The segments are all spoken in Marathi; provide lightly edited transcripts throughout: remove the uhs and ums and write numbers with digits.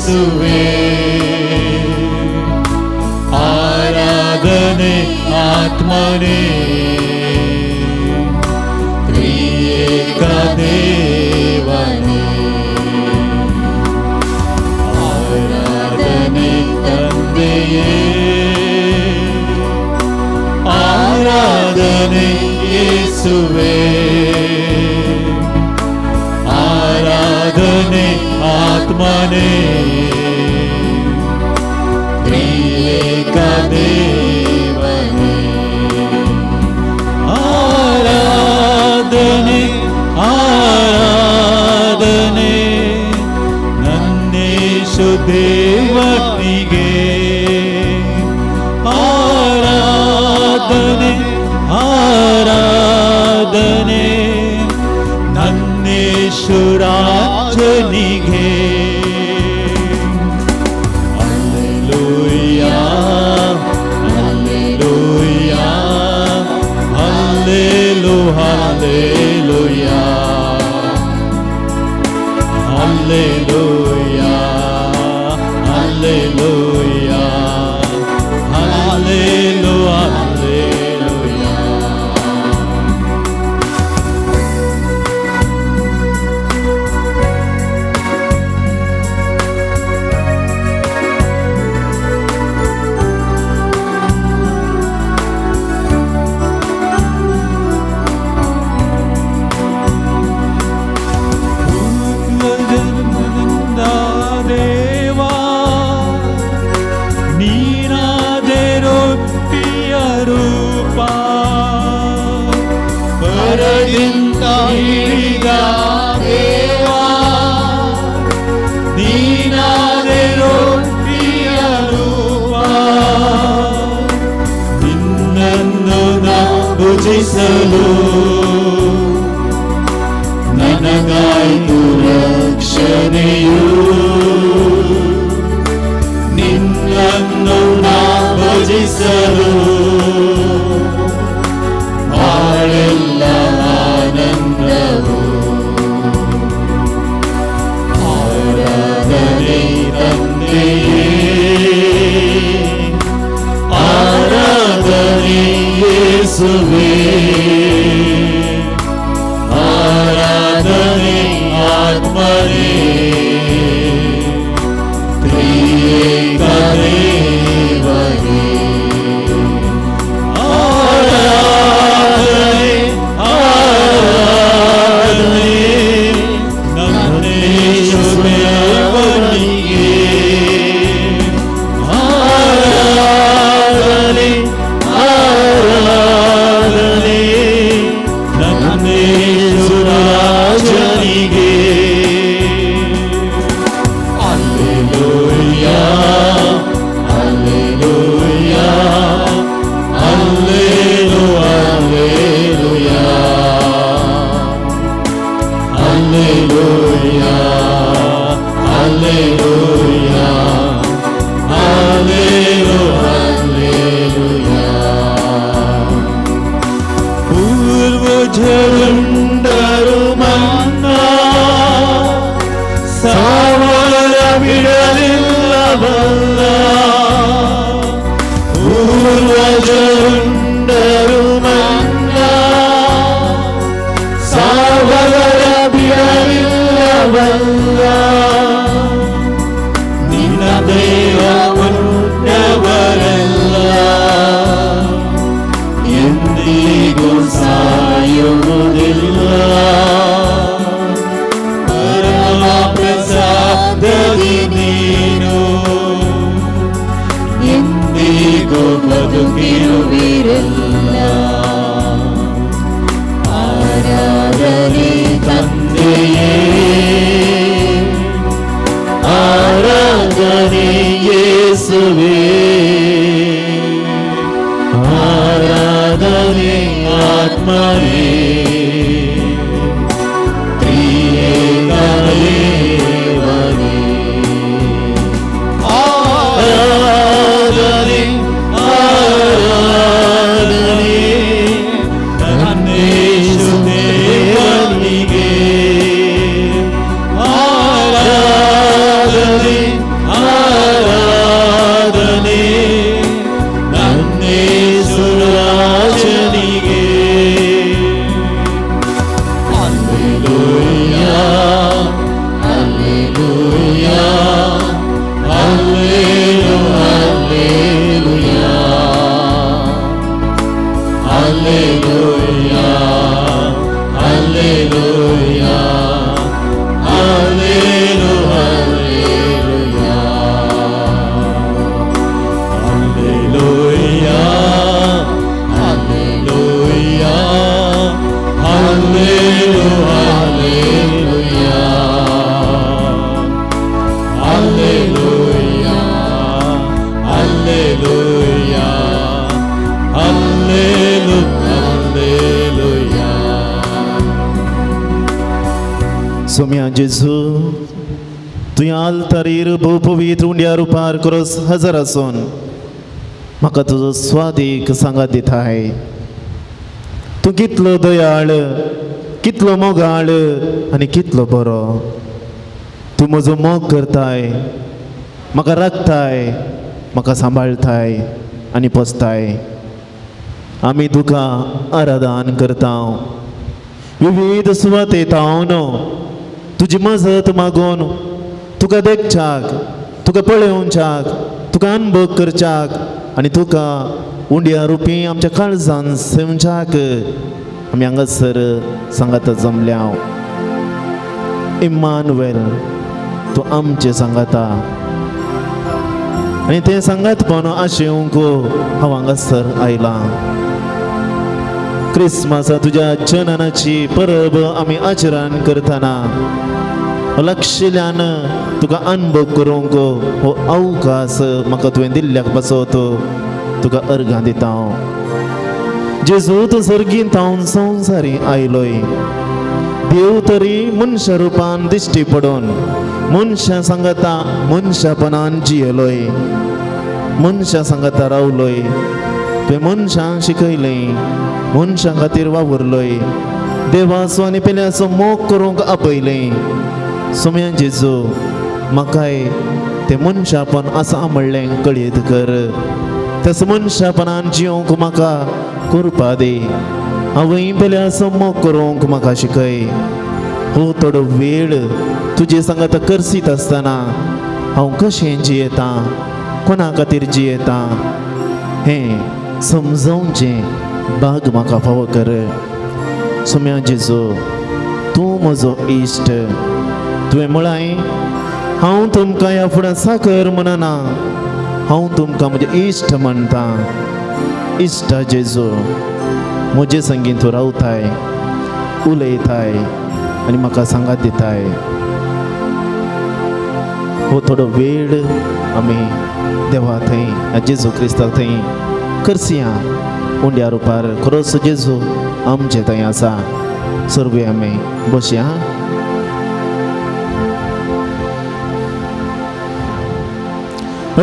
ಯೇಸುವೇ ಆರಾಧನೆ ಆತ್ಮನೇ ತ್ರಿಯೇಕ ದೇವನೇ ಆರಾಧನೆ ತಂದೆಯೇ ಆರಾಧನೆ ಯೇಸುವೇ ಆರಾಧನೆ ಆತ್ಮನೇ ತ್ರಿಯೇಕ ದೇವನೇ ಆರಾಧನೆ ಆರಾಧನೆ ನನ್ನೇಶು ದೇವನಿಗೆ ಆರಾಧನೆ ಆರಾಧನೆ ನನ್ನೇಶು ರಾಜನಿಗೆ hallelujah hallelujah hallelujah hallelujah hallelujah hallelujah ಹಿಡಿದ ದೇವಾ ನೀನಾದೆ ರೊಟ್ಟಿಯ ರೂಪ ನಿನ್ನನ್ನು ಭುಜಿಸಲು ನನಗಾಯ್ತು ರಕ್ಷಣೆಯು ನಿನ್ನನ್ನು ಭುಜಿಸಲು ಬಾಳೆಲ್ಲ ಆನಂದವು ಆರಾಧನೆ ತಂದೆಯೇ ಆರಾಧನೆ ಯೇಸುವೇ ಆರಾಧನೆ ಆತ್ಮನೇ ತ್ರಿಯೇಕ ದೇವನೇ ಪೂರ್ವಜರುಂಡರು ಮನ್ನಾ ಸಾವರ ಬಿಡಲಿಲ್ಲವಲ್ಲ ಪೂರ್ವಜರುಂಡರು ಮನ್ನಾ ಸಾವರ ಬಿಡಲಿಲ್ಲವಲ್ಲ ನಿನ್ನ ದೇವ ಪುಣ್ಯವರೆಲ್ಲ ಎಂದಿಗೂ ಸಾಯುವುದಿಲ್ಲ ಪರಮ ಪ್ರಸಾದದಿ ನೀನು ಎಂದಿಗೂ ಬದುಕಿರುವಿರಲ್ಲ ಆರಾಧನೆ ತಂದೆಯೇ Alleluia, Alleluia, Alleluia, Alleluia, Alleluia, Alleluia, Alleluia, Alleluia. Saumya जेजू तुवें आल्तारीर भोव पवित्र उंड्या रुपार क्रॉस हजर आसून म्हाका तुजो स्वादीक सांगात दिताय. तूं कितलो दयाळ, कितलो मोगाळ आनी कितलो बरो. तूं म्हजो मोग करताय, म्हाका राखताय, म्हाका सांबाळताय आनी पोसताय. आमी तुका आराधन करता. विविध सुवातेंत हांव तुजी मजत मागून तुका देखच्याक, तुका पळोवच्याक, तुका अनुभव करच्याक आनी तुका उंड्या रुपी आमच्या काळजान सेवच्याक आमी हांगासर सांगात जमल्या. इम्मानुएल, तूं आमचे सांगाता आनी तें सांगातपण आशेवंक हांव हांगासर आयलां. क्रिस्मसा तुज्या जननाची परब आमी आचरण करतना लक्षिल्ल्यान तुका अनुभव करूंक हो अवकाश म्हाका तुवें दिल्ल्याक पासत तुका अर्घां दिता. जेजू तूं सर्गींत हांव संवसारी आयलोय. देव तरी मनशा रुपान दिश्टी पडून मनशा सांगता मनशापणान जियेलोय, मनशा सांगता रावलोय. तुवें मनशांक शिकयलें, मनशां खातीर वावुरलोय, देवाचो आनी पेल्याचो मोग करूंक आपयलें. सोम्या जेजू म्हाकाय तें मनशापण आसा म्हणलें कळीत कर. तेच मनशापणान जियोंक म्हाका करपा दे. हांवें पेल्याचो मोग करूंक म्हाका शिकय. हो थोडो वेळ तुजे सांगात करसीत आसतना हांव कशें जियेता, कोणा खातीर जियेता हें समजोवचें भाग म्हाका फावो कर. सोम्या जेजू तूं म्हजो इश्ट. तुवें म्हळाय हांव तुमकां ह्या फुडें साकर म्हणना, हांव तुमकां म्हजें इश्ट म्हणटा. इश्टा जेजू म्हजे संगीत तूं रावताय, उलयताय आनी म्हाका सांगात दिताय. हो थोडो वेळ आमी देवा थंय जेजू क्रिस्ताक थंय करसिया उंड्या रुपार खरोच जेजू आमचे थंय आसा. सर्वे आमी बसया.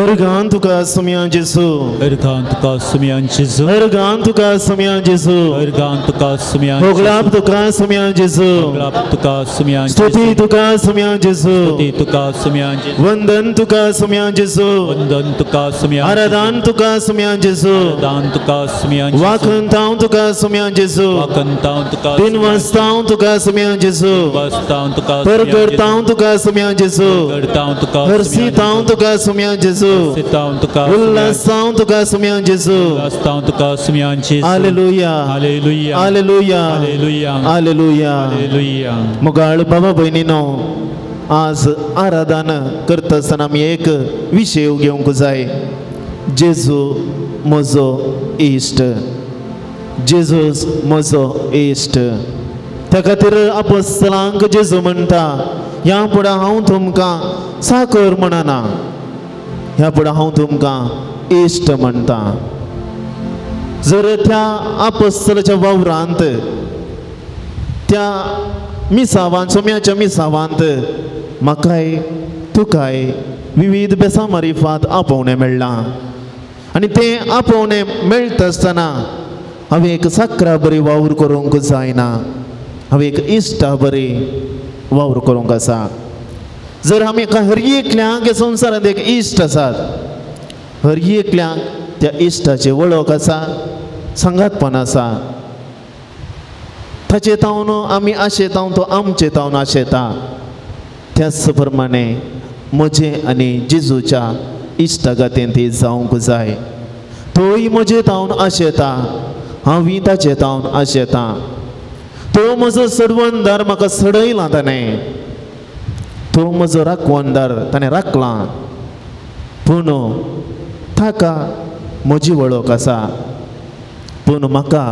अर्घां तुका सोम्या जेजू, अर्घां तुका सोम्या जेजू, अर्घां तुका सोम्या जेजू, अर्घां तुका सोम्या होगलाप तुका सोम्या जेजू, होगलाप तुका सोम्या स्तुती तुका सोम्या जेजू, स्तुती तुका सोम्या जेजू, वंदन तुका सोम्या जेजू, वंदन तुका सोम्या आराधन तुका सोम्या जेजू, आराधन तुका सोम्या जेजू, वाखंतां तुका सोम्या जेजू, वाखंतां तुका दिनवस्तां तुका सोम्या जेजू, वस्तां तुका परगडतां तुका सोम्या जेजू, परगडतां तुका हरसितां तुका सोम्या जेजू, सितां तुका उल्लासां तुका सोम्या जेजू. उल्लासां तुका सोम्या जेजू. हालेलुया, हालेलुया, हालेलुया, हालेलुया, हालेलुया. हालेलुया. मुगाळ बाबा भयणीनो, आज आराधन करता आसतना आमी एक विशय घेवंक जाय. जेजू म्हजो इश्ट, जेजूस म्हजो इश्ट. त्या खातीर आपोस्तलांक जेजू म्हणटा ह्या फुडें हांव तुमकां साकर म्हणना, ह्या फुडें हांव तुमकां इश्ट म्हणटा. जर त्या आपोस्तलाच्या वावरांत, त्या मिसावांत, सोम्याच्या मिसावांत म्हाकाय तुकाय विविध बेसामारी फात आपोवणें मेळ्ळां. आनी तें आपोवणें मेळटा आसतना हांवें एक साकरा बरी वावर करूंक जायना, हांवें एक इश्टा बरी वावर करूंक आसा. जर आमी हर एकल्यांक ह्या संवसारांत एक इश्ट आसात, हर एकल्यांक त्या इश्टाची वळख आसा, सांगातपण आसा. ताचे तावन आमी आशेता, तो आमचे तावन आशेता. त्याच प्रमाणे म्हजे आनी जेजूच्या इश्टागातेन ती जावंक जाय. तोय म्हजे तावन आशेता, हांवूय ताचे तावन आशेता. तो म्हजो सडवणदार म्हाका सडयला ताणें, तो म्हजो राखवणदार ताणें राखलां, पूण ताका म्हजी वळख आसा, पूण म्हाका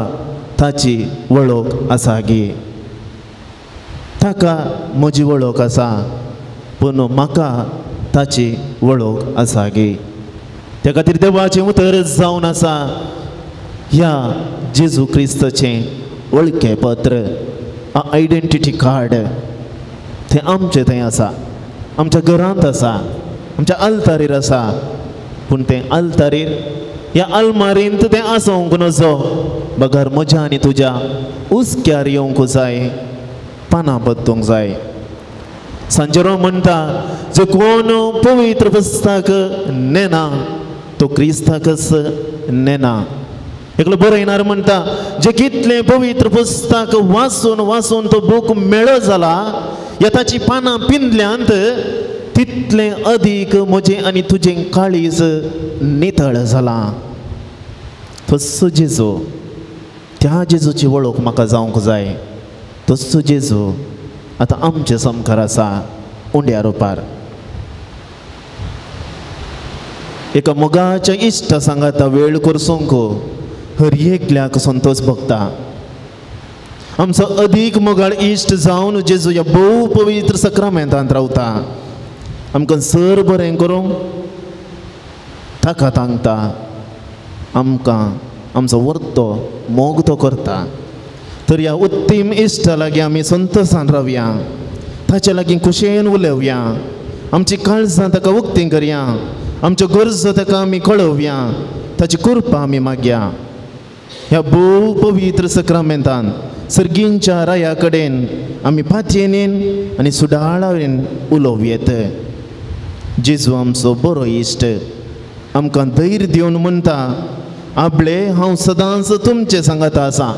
ताची वळख आसा गे. ताका म्हजी वळख आसा, पूण म्हाका ताची वळख आसा गे. त्या खातीर देवाचें उतर जावन आसा ह्या जेजू क्रिस्ताचें वळखे पत्र, आयडेंटिटी कार्ड. तें आमचें थंय आसा, आमच्या घरांत आसा, आमच्या आल्तारीर आसा. पूण तें आल्तारीर ह्या आलमारींत तें आसोंक नजो, बगर म्हज्या आनी तुज्या उस्क्यार येवंक जाय, पानां बदलूंक जाय. सांजेरो म्हणटा जो कोण पवित्र पुस्तक नेना तो क्रिस्ताकच नेना. एकलो बरयणार म्हणटा जे कितलें पवित्र पुस्तक वाचून वाचून तो बूक मेळो जाला, ताची पानां पिंजल्यांत, तितलें अदीक म्हजें आनी तुजें काळीज नितळ जालां. तस्सो जेजू, त्या जेजूची वळख म्हाका जावंक जाय. तस्सो जेजू आतां आमचे समकार आसा उंड्या रुपार. एका मोगाच्या इश्ट सांगाता वेळ करसूंक हर एकल्याक संतोष भोगता. आमचो अदीक मोगाळ इश्ट जावन जेजू ह्या भोव पवित्र सक्रामेंतांत रावता. आमकां सर बरें करूंक ताका सांगता, आमकां आमचो वर्तो मोग तो करता. तर ह्या उत्तीम इश्टा लागीं आमी संतोशान रावया, ताचे लागीं खुशेन उलोवया, आमची काळजां ताका उक्तीं करया, आमच्यो गरजो ताका आमी कळोवया, ताची कृपा आमी मागया. ह्या भोव पवित्र सक्रामेंतांत सर्गींच्या राया कडेन आमी पातयेन आनी सुडाळावेन उलोवयेत. जेजू आमचो बरो इश्ट आमकां धैर्य दिवन म्हणटा, आबळे हांव सदांच तुमचे सांगात आसा.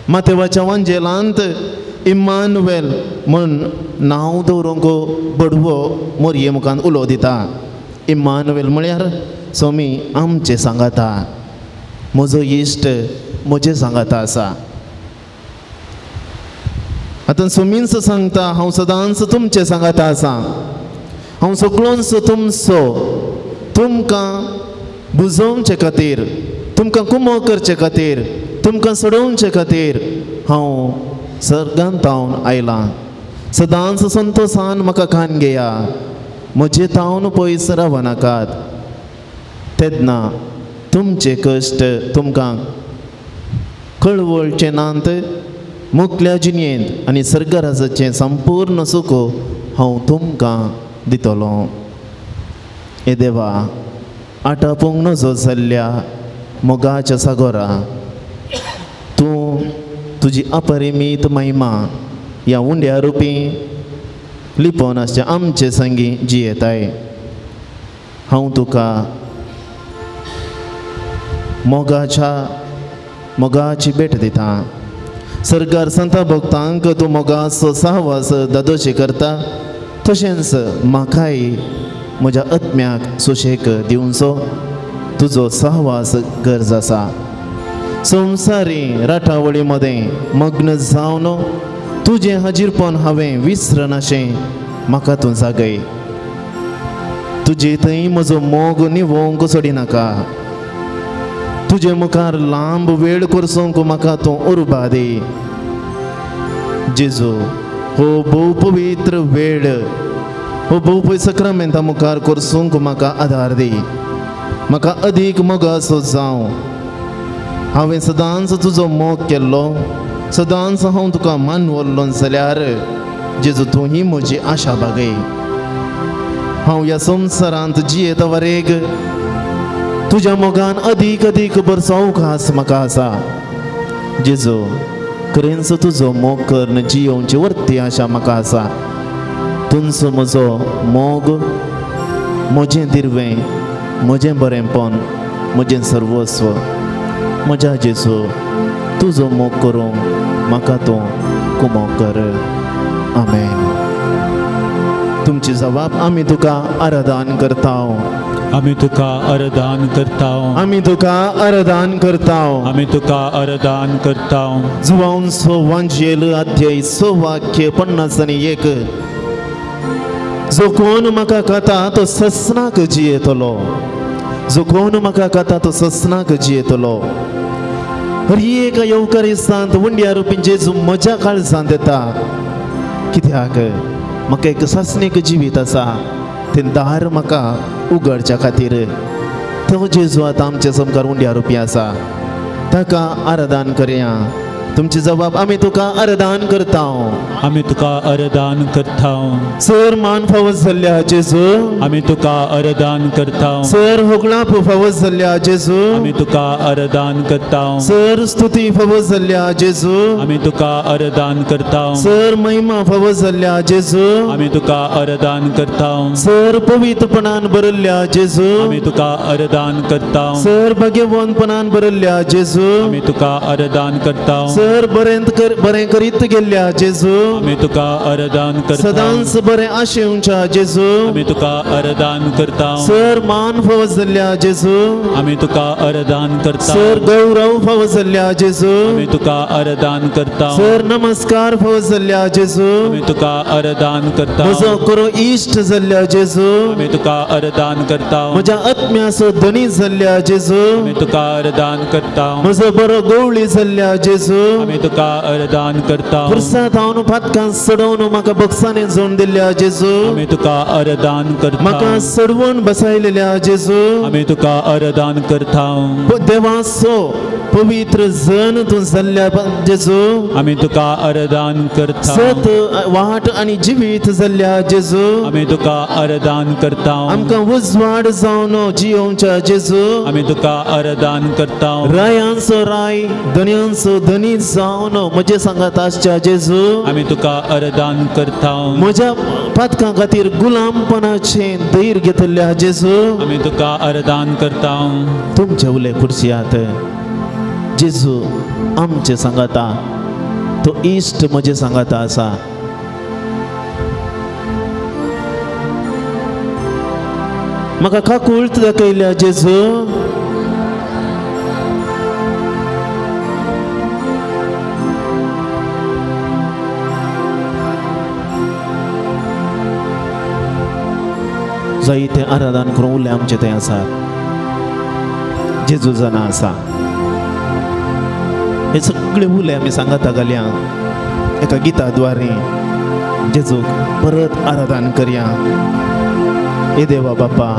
मातेवाच्या वांजेलांत इम्मानुवेल म्हूण नांव दवरूंक बडवो मोरये मुखान उलो दिता. इम्मानुवेल म्हळ्यार स्वामी आमचे सांगाता, म्हजो इश्ट म्हजे सांगाता आसा. आतां स्वामींच सांगता हांव सदांच तुमचे सांगाता आसा. हांव सगळोच तुमचो, तुमकां बुजोवचे खातीर, तुमकां कुमो करचे खातीर, तुमकां सोडोवचे खातीर हांव सर्गांत हांव आयलां. सदांच संतोशान म्हाका कान घेया, म्हजे तावन पयस रावनाकात. तेन्ना तुमचे कश्ट तुमकां कळवळचे नात. मुखल्या जिणेंत आनी सर्गराजाचें संपूर्ण सुख हांव तुमकां दितलो. हे देवा, आटापूंक नजो जाल्ल्या मोगाच्या सागोरा तूं तुजी अपरिमीत महिमा ह्या उंड्या रुपी लिपोनाच्या आमचे संगी जियेताय. हांव तुका मोगाची भेट दिता. सरकार संत भक्तांक तूं मोगाचो सहवास दादोशी करता, तशेंच म्हाकाय म्हज्या आत्म्याक सुशेग दिवचो तुजो सहवास गरज आसा. संवसारी राठावळी मदें मग्न जावन तुजें हाजीरपण हांवें विसरनाशें म्हाका तूं जागय. तुजे थंय म्हजो मोग निवोवंक सोडिनाका. तुजे मुखार लांब वेळ करसूंक म्हाका तूं उर्बा दी. जेजू, हो भोव पवित्र वेळ, हो भोव सक्रामेंता मुखार करसूंक म्हाका आदार दी. म्हाका अदीक मोगाचो जावं. हांवें सदांच तुजो मोग केल्लो, सदांच हांव तुका मानवल्लो जाल्यार जेजू तूं ही म्हजी आशा बागय. हांव ह्या संवसारांत जियेता वरेग तुज्या मोगान अदीक अदीक बरसो अवकाश म्हाका आसा. जेजू, खरेंच तुजो मोग करन जियोवची वर्ती आशा म्हाका आसा. तुमचो म्हजो मोग, म्हजें दिर्वें, म्हजें बरेंपण, म्हजें सर्वस्व. म्हज्या जेजू, तुजो मोग करूंक म्हाका तूं कुमो कर. आमेन. तुमची जबाब आमी तुका आराधन करता. आमी तुका अरदान करताव आमी तुका अरदान करताव आमी तुका अरदान करताव जुवान वांजेल अध्याय 6 वाक्य 51 जो कोण म्हाका खाता तो ससनाक जियेतलो जो कोण म्हाका खाता तो ससनाक जियेतलो हर एका येवकारिस्तांत वंड्या रुपी जेजू म्हज्या काळजांत येता कित्याक म्हाका एक ससनीक जिवीत आसा तें दार म्हाका उगडच्या खातीर तो जेजू आतां आमच्या समकार उंड्या रुपी आसा ताका आराधन करया तुमचे जबाब आमी तुका आराधन करताव आमी तुका अरदान करताव सर मान फावस जाल्ल्या जेजू आमी तुका अरदान करताव सर होगळा फावस जाल्ल्या जेजू आमी तुका अरदान करताव सर स्तुती फावस जाल्ल्या जेजू आमी तुका अरदान करताव सर महिमा फावस जाल्ल्या जेजू आमी तुका अरदान करताव सर पवित्रपणान बरल्ल्या जेजू आमी तुका अरदान करताव सर भाग्यवानपणान बरल्ल्या जेजू आमी तुका अरदान करताव सर बरें करीत गेल्ल्या जेजू आमी तुका अरदान करताव सदांच बरें आशेवच्या जेजू आमी तुका अरदान करताव सर मान फावस जाल्ल्या जेजू आमी तुका अरदान करताव सर गौरव फावस जाल्ल्या जेजू आमी तुका अरदान करताव सर नमस्कार फावस जाल्ल्या जेजू आमी तुका अरदान करताव म्हजो करो इश्ट जाल्ल्या जेजू आमी तुका अरदान करताव म्हज्या आत्म्याचो धनी जाल्ल्या जेजू आमी तुका अरदान करताव म्हजो बरो गवळी जाल्ल्या जेजू आमी तुका अरदान करताव खुर्सात हांव भातकां सडोवन म्हाका बक्षांनी जोड दिल्ल्या जेजू आमी तुका अरदान म्हाका करताव सडवून बसयलेल्या जेजू आमी तुका अरदान करताव देवाचो पवित्र जन तूं जाल्ल्या जेजू आमी तुका अरदान करताव सत वाट आनी जिवीत जाल्ल्या जेजू आमी तुका अरदान करताव आमकां उजवाड जावन जियोवच्या जेजू आमी तुका अरदान करताव रायांचो राय धन्यांचो धनी जावन म्हजे सांगात आसच्या जेजू आमी तुका अरदान करताव म्हज्या पातकां खातीर गुलामपणाचें धैर्य घेतल्या जेजू आमी तुका अरदान करताव तुमचे उले खुर्शियात जेजू आमचे सांगाता तो इश्ट म्हजे सांगाता आसा म्हाका काकुळट दाखयल्या जेजू जायते आराधन करूं उरले आमचे थंय आसात जेजू जाणा आसा हे सगळे उले आमी सांगाता घालया एका गिता द्वारे जेजूक परत आराधन करया हे देवा बापा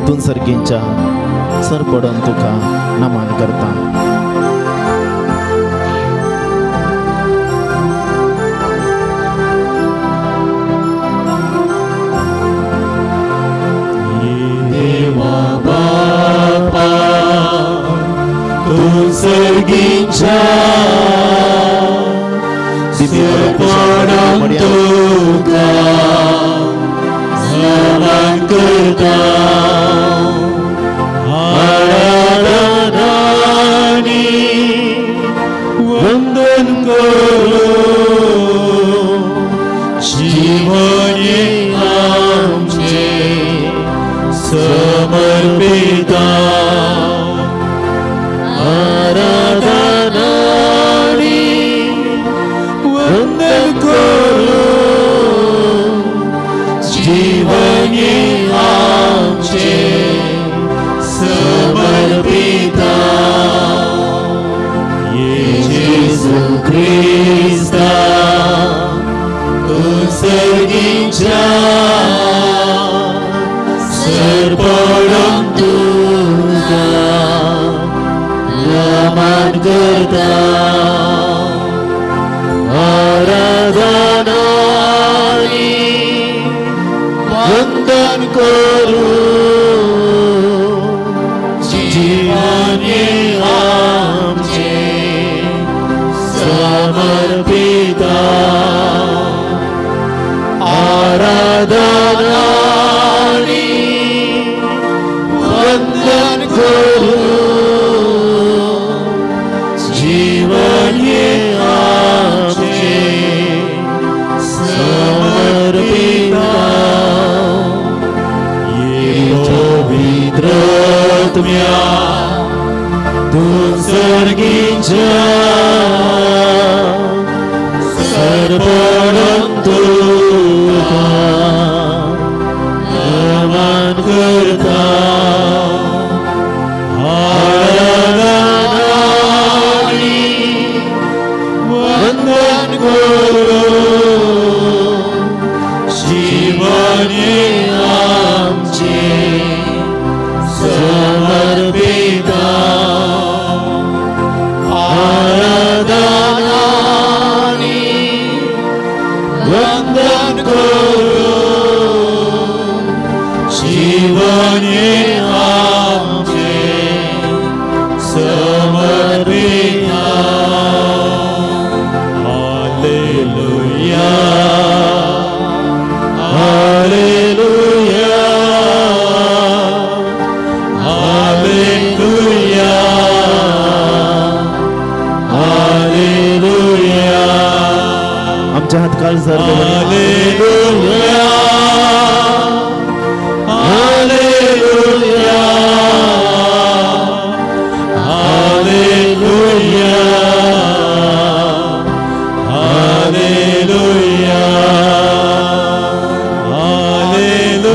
तूं सर्गींच्या सर पडून तुका नमन करता सर्गीच्या पडून तुका नमन करता आराधनानी वंदन करू जीवने आमचे समर्पिता जीवने आमचे समर्पिता येशू ख्रिस्ता तूं सर्गीच्या सर पडून तुका नमन करता आराधनानी वंदन करू जीवने आमचे समर्पिता आराधनानी वंदन करू जीवने आमचे समर्पिता आत्म्या तू सर्गीच्या सर्पण तुका नमन करता आराधनानी वंदन करू जीवने आमचे समर्पिता आराधनानी वंदन करू जीवने आमचे समर्पिता हालेलुया हालेलुया हालेलुया हालेलुया आमच्या हात काळ हालेलुया हालेलुया हालेलुया हालेलुया हालेलुया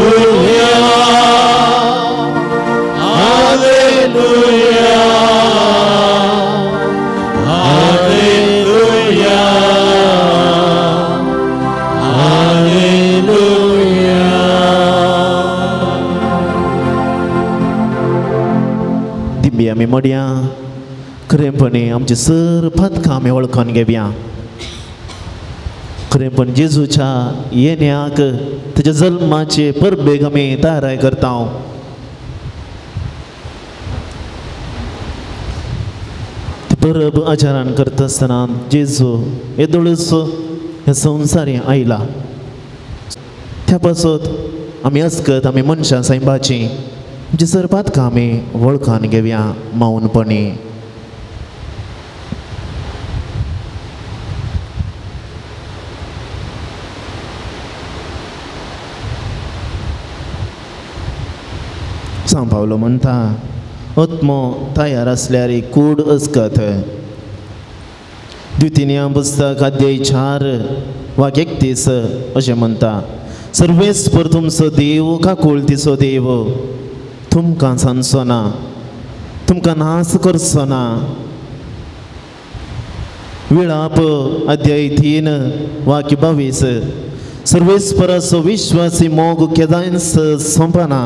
हालेलुया हालेलुया हालेलुया. दिव्या आमी मोडया खरेपणी आमचे सर्वात आमी वळखून घेवया. खरेपण जेजूच्या येण्याक ताच्या जल्माचे परबेक आमी तयाराय करता. परब आचारान करता आसतना जेजू येदोळूच ह्या संवसारी आयला. त्या पासत आमी अस्कत आमी मनशां सायबाची म्हणजे सर्वात आमी वळखून घेवया मौनपणी. सांग पावलो म्हणटा आत्मो तयार असल्यार कूड अस्कत. द्वितीय पुस्तक अध्याय 4 वाक्य 31 अशें म्हणटा सर्वेस्पर तुमचो देव काकुळतीचो देव तुमकां सांचो ना तुमकां नास करचो ना. विळाप अध्याय 3 वाक्य 22 सर्वेस्पराचो विश्वासी मोग केदांच सोंपना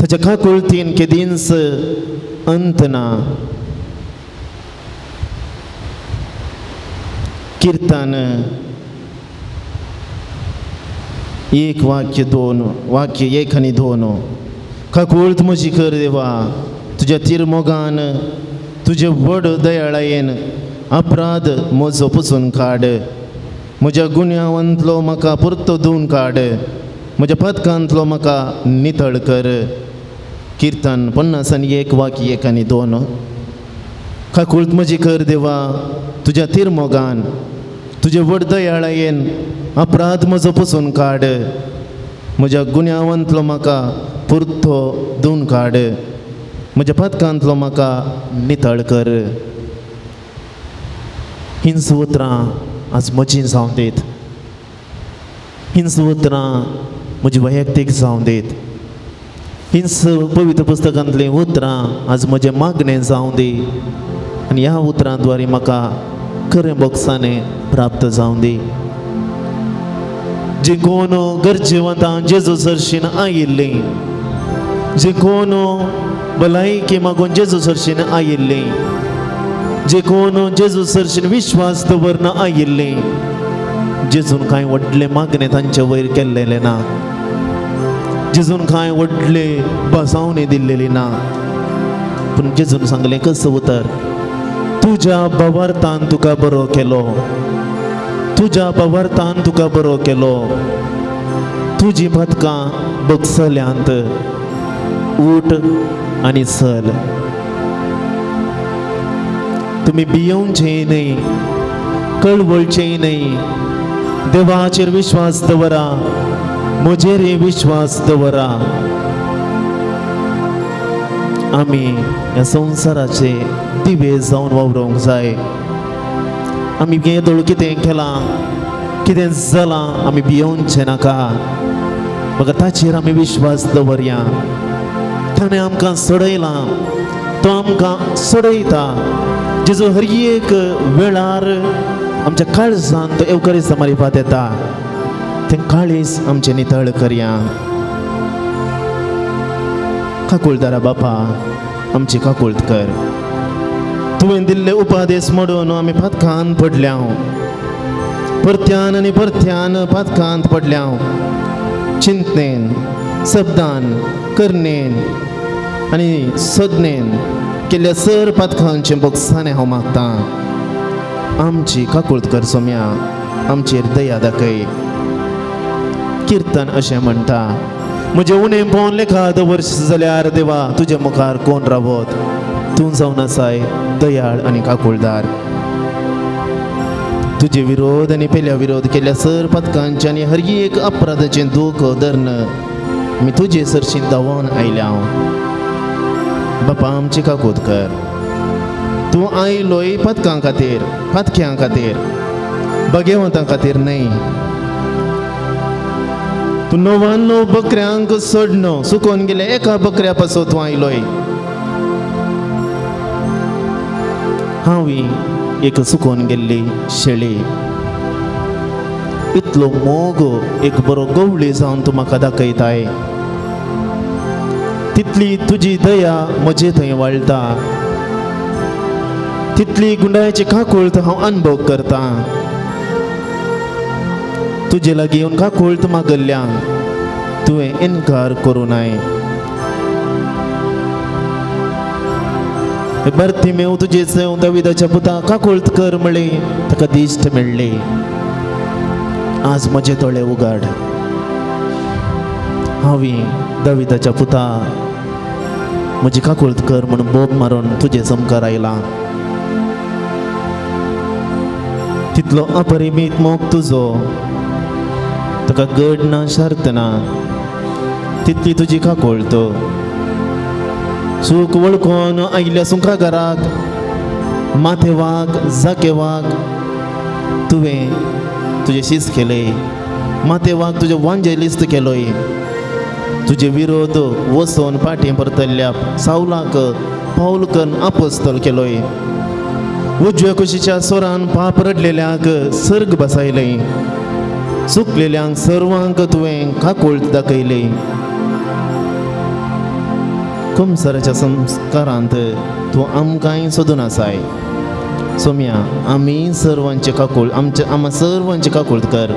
ताच्या काकुळतीन केदींच अंत ना. कीर्तन 1 वाक्य 2 वाक्य 1 आनी 2 काकुळत म्हजी कर देवा तुज्या तिरमोगान तुजे व्हड दयाळायेन अपराध म्हजो पुसून काड. म्हज्या गुन्यांवांतलो म्हाका परतो धुवन काड. म्हज्या पथकांतलो म्हाका नितळ कर. कीर्तन 51 वाक्य 1 आनी 2 काकुळत म्हजी कर देवा तुज्या तिरमोगान तुजे व्हड दयाळायेन अपराध म्हजो पुसून काड. म्हज्या गुन्यांवांतलो म्हाका परतो धुवन काड. म्हज्या पथकांतलो म्हाका नितळ कर. हिंस उतरां आज म्हजी जावं देत. हिंस उतरां म्हजी वैयक्तीक जावं देत. हिंस पवित्र पुस्तकांतलीं उतरां आज म्हजें मागणें जावं दी आनी ह्या उतरांद्वारे म्हाका खरें बोगसाणें प्राप्त जावं दी. जे कोण गरजेवंतां जेजू सरशीन आयिल्लीं जे कोण भलायकी मागून जेजू सरशीन आयिल्लीं जे कोण जेजू सरशीन विश्वास दवरना आयिल्लीं जेजून कांय व्हडलें मागणें तांचे वयर केल्लेलें ना. जेजून कांय व्हडले बसावणी दिल्लेली ना. पूण जेजून सांगलें कसं उतर तुज्या बवार्थान तुका बरो केलो तुज्या बवार्थान तुका बरो केलो. तुजी पथकां बगसल्यांत ऊट आनी सल. तुमी भियोवचेंय न्हय कळवळचेंय न्हय. देवाचेर विश्वास दवरा म्हजेरय विश्वास दवरा. आमी ह्या संवसाराचे दिवे जावन वावरूंक जाय. आमी येदोळ कितें केलां, कितें जालां, आमी भियोंचे नाका. म्हाका ताचेर आमी विश्वास दवरया. ताणें आमकां सोडयलां, तो आमकां सोडयता. जेजू हर एक वेळार आमच्या काळजांत तो एवकारीस मारिपाक येता. तें काळीज आमचें नितळ करया. काकुळदारा बापा, आमची काकुळट कर. तुवें दिल्ले उपादेश मोडून आमी पातकांत पडल्या. परत्यान आनी परत्यान पातकांत पडल्या. चिंतनेन, शब्दान, करनेन आनी सोदनेन केल्ल्या सर पातकांचे बोगसाणें हांव मागतां. आमची काकुळट कर सोम्या, आमचेर दया दाखय. किर्तन अशें म्हणटा, म्हजे उणें पळोवन लेखाद वर्स जाल्यार देवा तुज्या मुखार कोण रावत. तूं जावन आसाय दयाळ आनी काकुळदार. तुजे विरोध आनी पेल्या विरोध केल्ल्या सर पथकांचे आनी हर एक अपराधाचें दूख धरन आमी तुजे सरशी धांवोन आयल्या. बापा आमची काकुळट कर. तूं आयलोय पथकां खातीर, पातक्यां खातीर, भाग्यवंतां खातीर न्हय. तूं 99 बकऱ्यांक सोडनो, सुकोवन गेले एका बकऱ्या पासो तूं आयलोय. हांवी एक सुकोवन गेल्ली शेळी. इतलो मोग एक बरो गवळी जावन तूं म्हाका दाखयताय. तितली तुजी दया म्हजे थंय वाळटा. तितली गुंडाळ्याची काकुळट हांव अनुभव करता. तुजे लागीं येवन काकुळट मागल्ल्यांक तुवें इन्कार करूं नये. बर्तिमेव तुजे सेव दाविदाच्या पुता काकुळट कर म्हणले ताका दिश्ट मेळ्ळी. आज म्हजे दोळे उगाड. हांवी दाविदाच्या पुता म्हजी काकुळट कर म्हणून बोब मारून तुजे समकार आयला. तितलो अपरिमीत मोग तुजो, ताका गड ना शर्त ना. तितली तुजी काकुळट. सूख वळखोन आयिल्ल्या सुंकागाराक, माथेवाक, जाकेवाक तुवें तुजे शीस केले. माथेवाक तुजे वांजेलिस्त केलोय. तुजे विरोध वसोन पाटी परतल्ल्या सावलाक पावलकन आपोस्तल केलोय. उजव्या कुशीच्या स्वरान पाप रडलेल्यांक सर्ग बसयले. सुकलेल्यांक सर्वांक तुवें काकुळट दाखयली. कुमसाराच्या संस्कारांत तूं आमकांय सोदून आसाय. सोम्या आमी सर्वांचे काकुळ, आमच्या सर्वांचे काकुळट कर.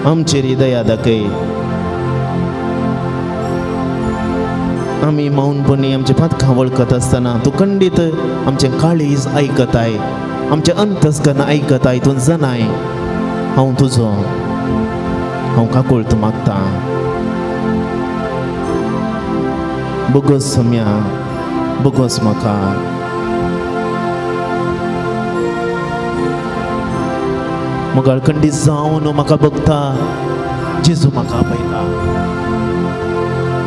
आमचेर दया दाखय. आमी मौनपणी आमचे पातकां वळखत आसतना तूं खंडीत आमचें काळीज आयकताय, आमचें अंतस्करण आयकताय. तूं जाणाय हांव तुजो, हांव काकुळट मागतां. बोगोस सोम्या, बोगोस म्हाका. मोगाळ खंडीत जावन म्हाका बघता जेजू म्हाका आपयता.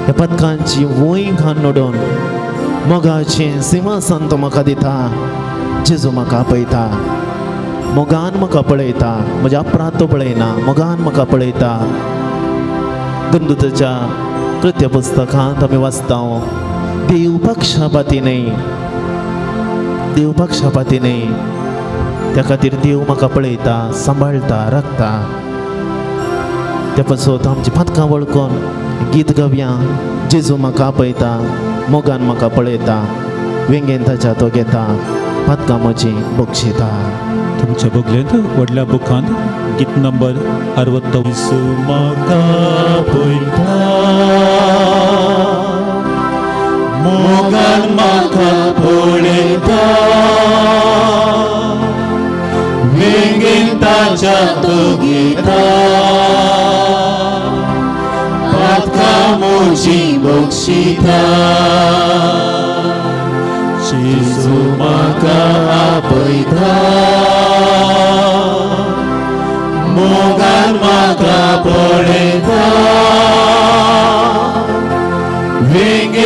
ह्या पथकांची वय घाण नडोवन मोगाचें सिंहासन तो म्हाका दिता. जेजू म्हाका आपयता. मोगान म्हाका पळयता. म्हज्या अपराध तो पळयना, मोगान म्हाका पळयता. धर्मदूताच्या कृत्य पुस्तकांत आमी वाचता, देव पक्षपाती न्हय, देव पक्षपाती न्हय. त्या खातीर देव म्हाका पळयता, सांबाळटा, राखता. त्या पासत आमची पातकां वळखून गीत गावया. जेजू म्हाका आपयता, मोगान म्हाका पळयता. वेंगेन ताच्या तो घेता, पातकां म्हजी बक्षिता. तुमच्या बगलेंत व्हडल्या बुकांत गीत नंबर 68. म्हाका पळयता, मोगान म्हाका पळयता. वेंगेन ताच्या तो घेता, पातकां म्हजी बक्षिता. जेजू म्हाका आपयता, मोगान म्हाका पळयता. वेंगे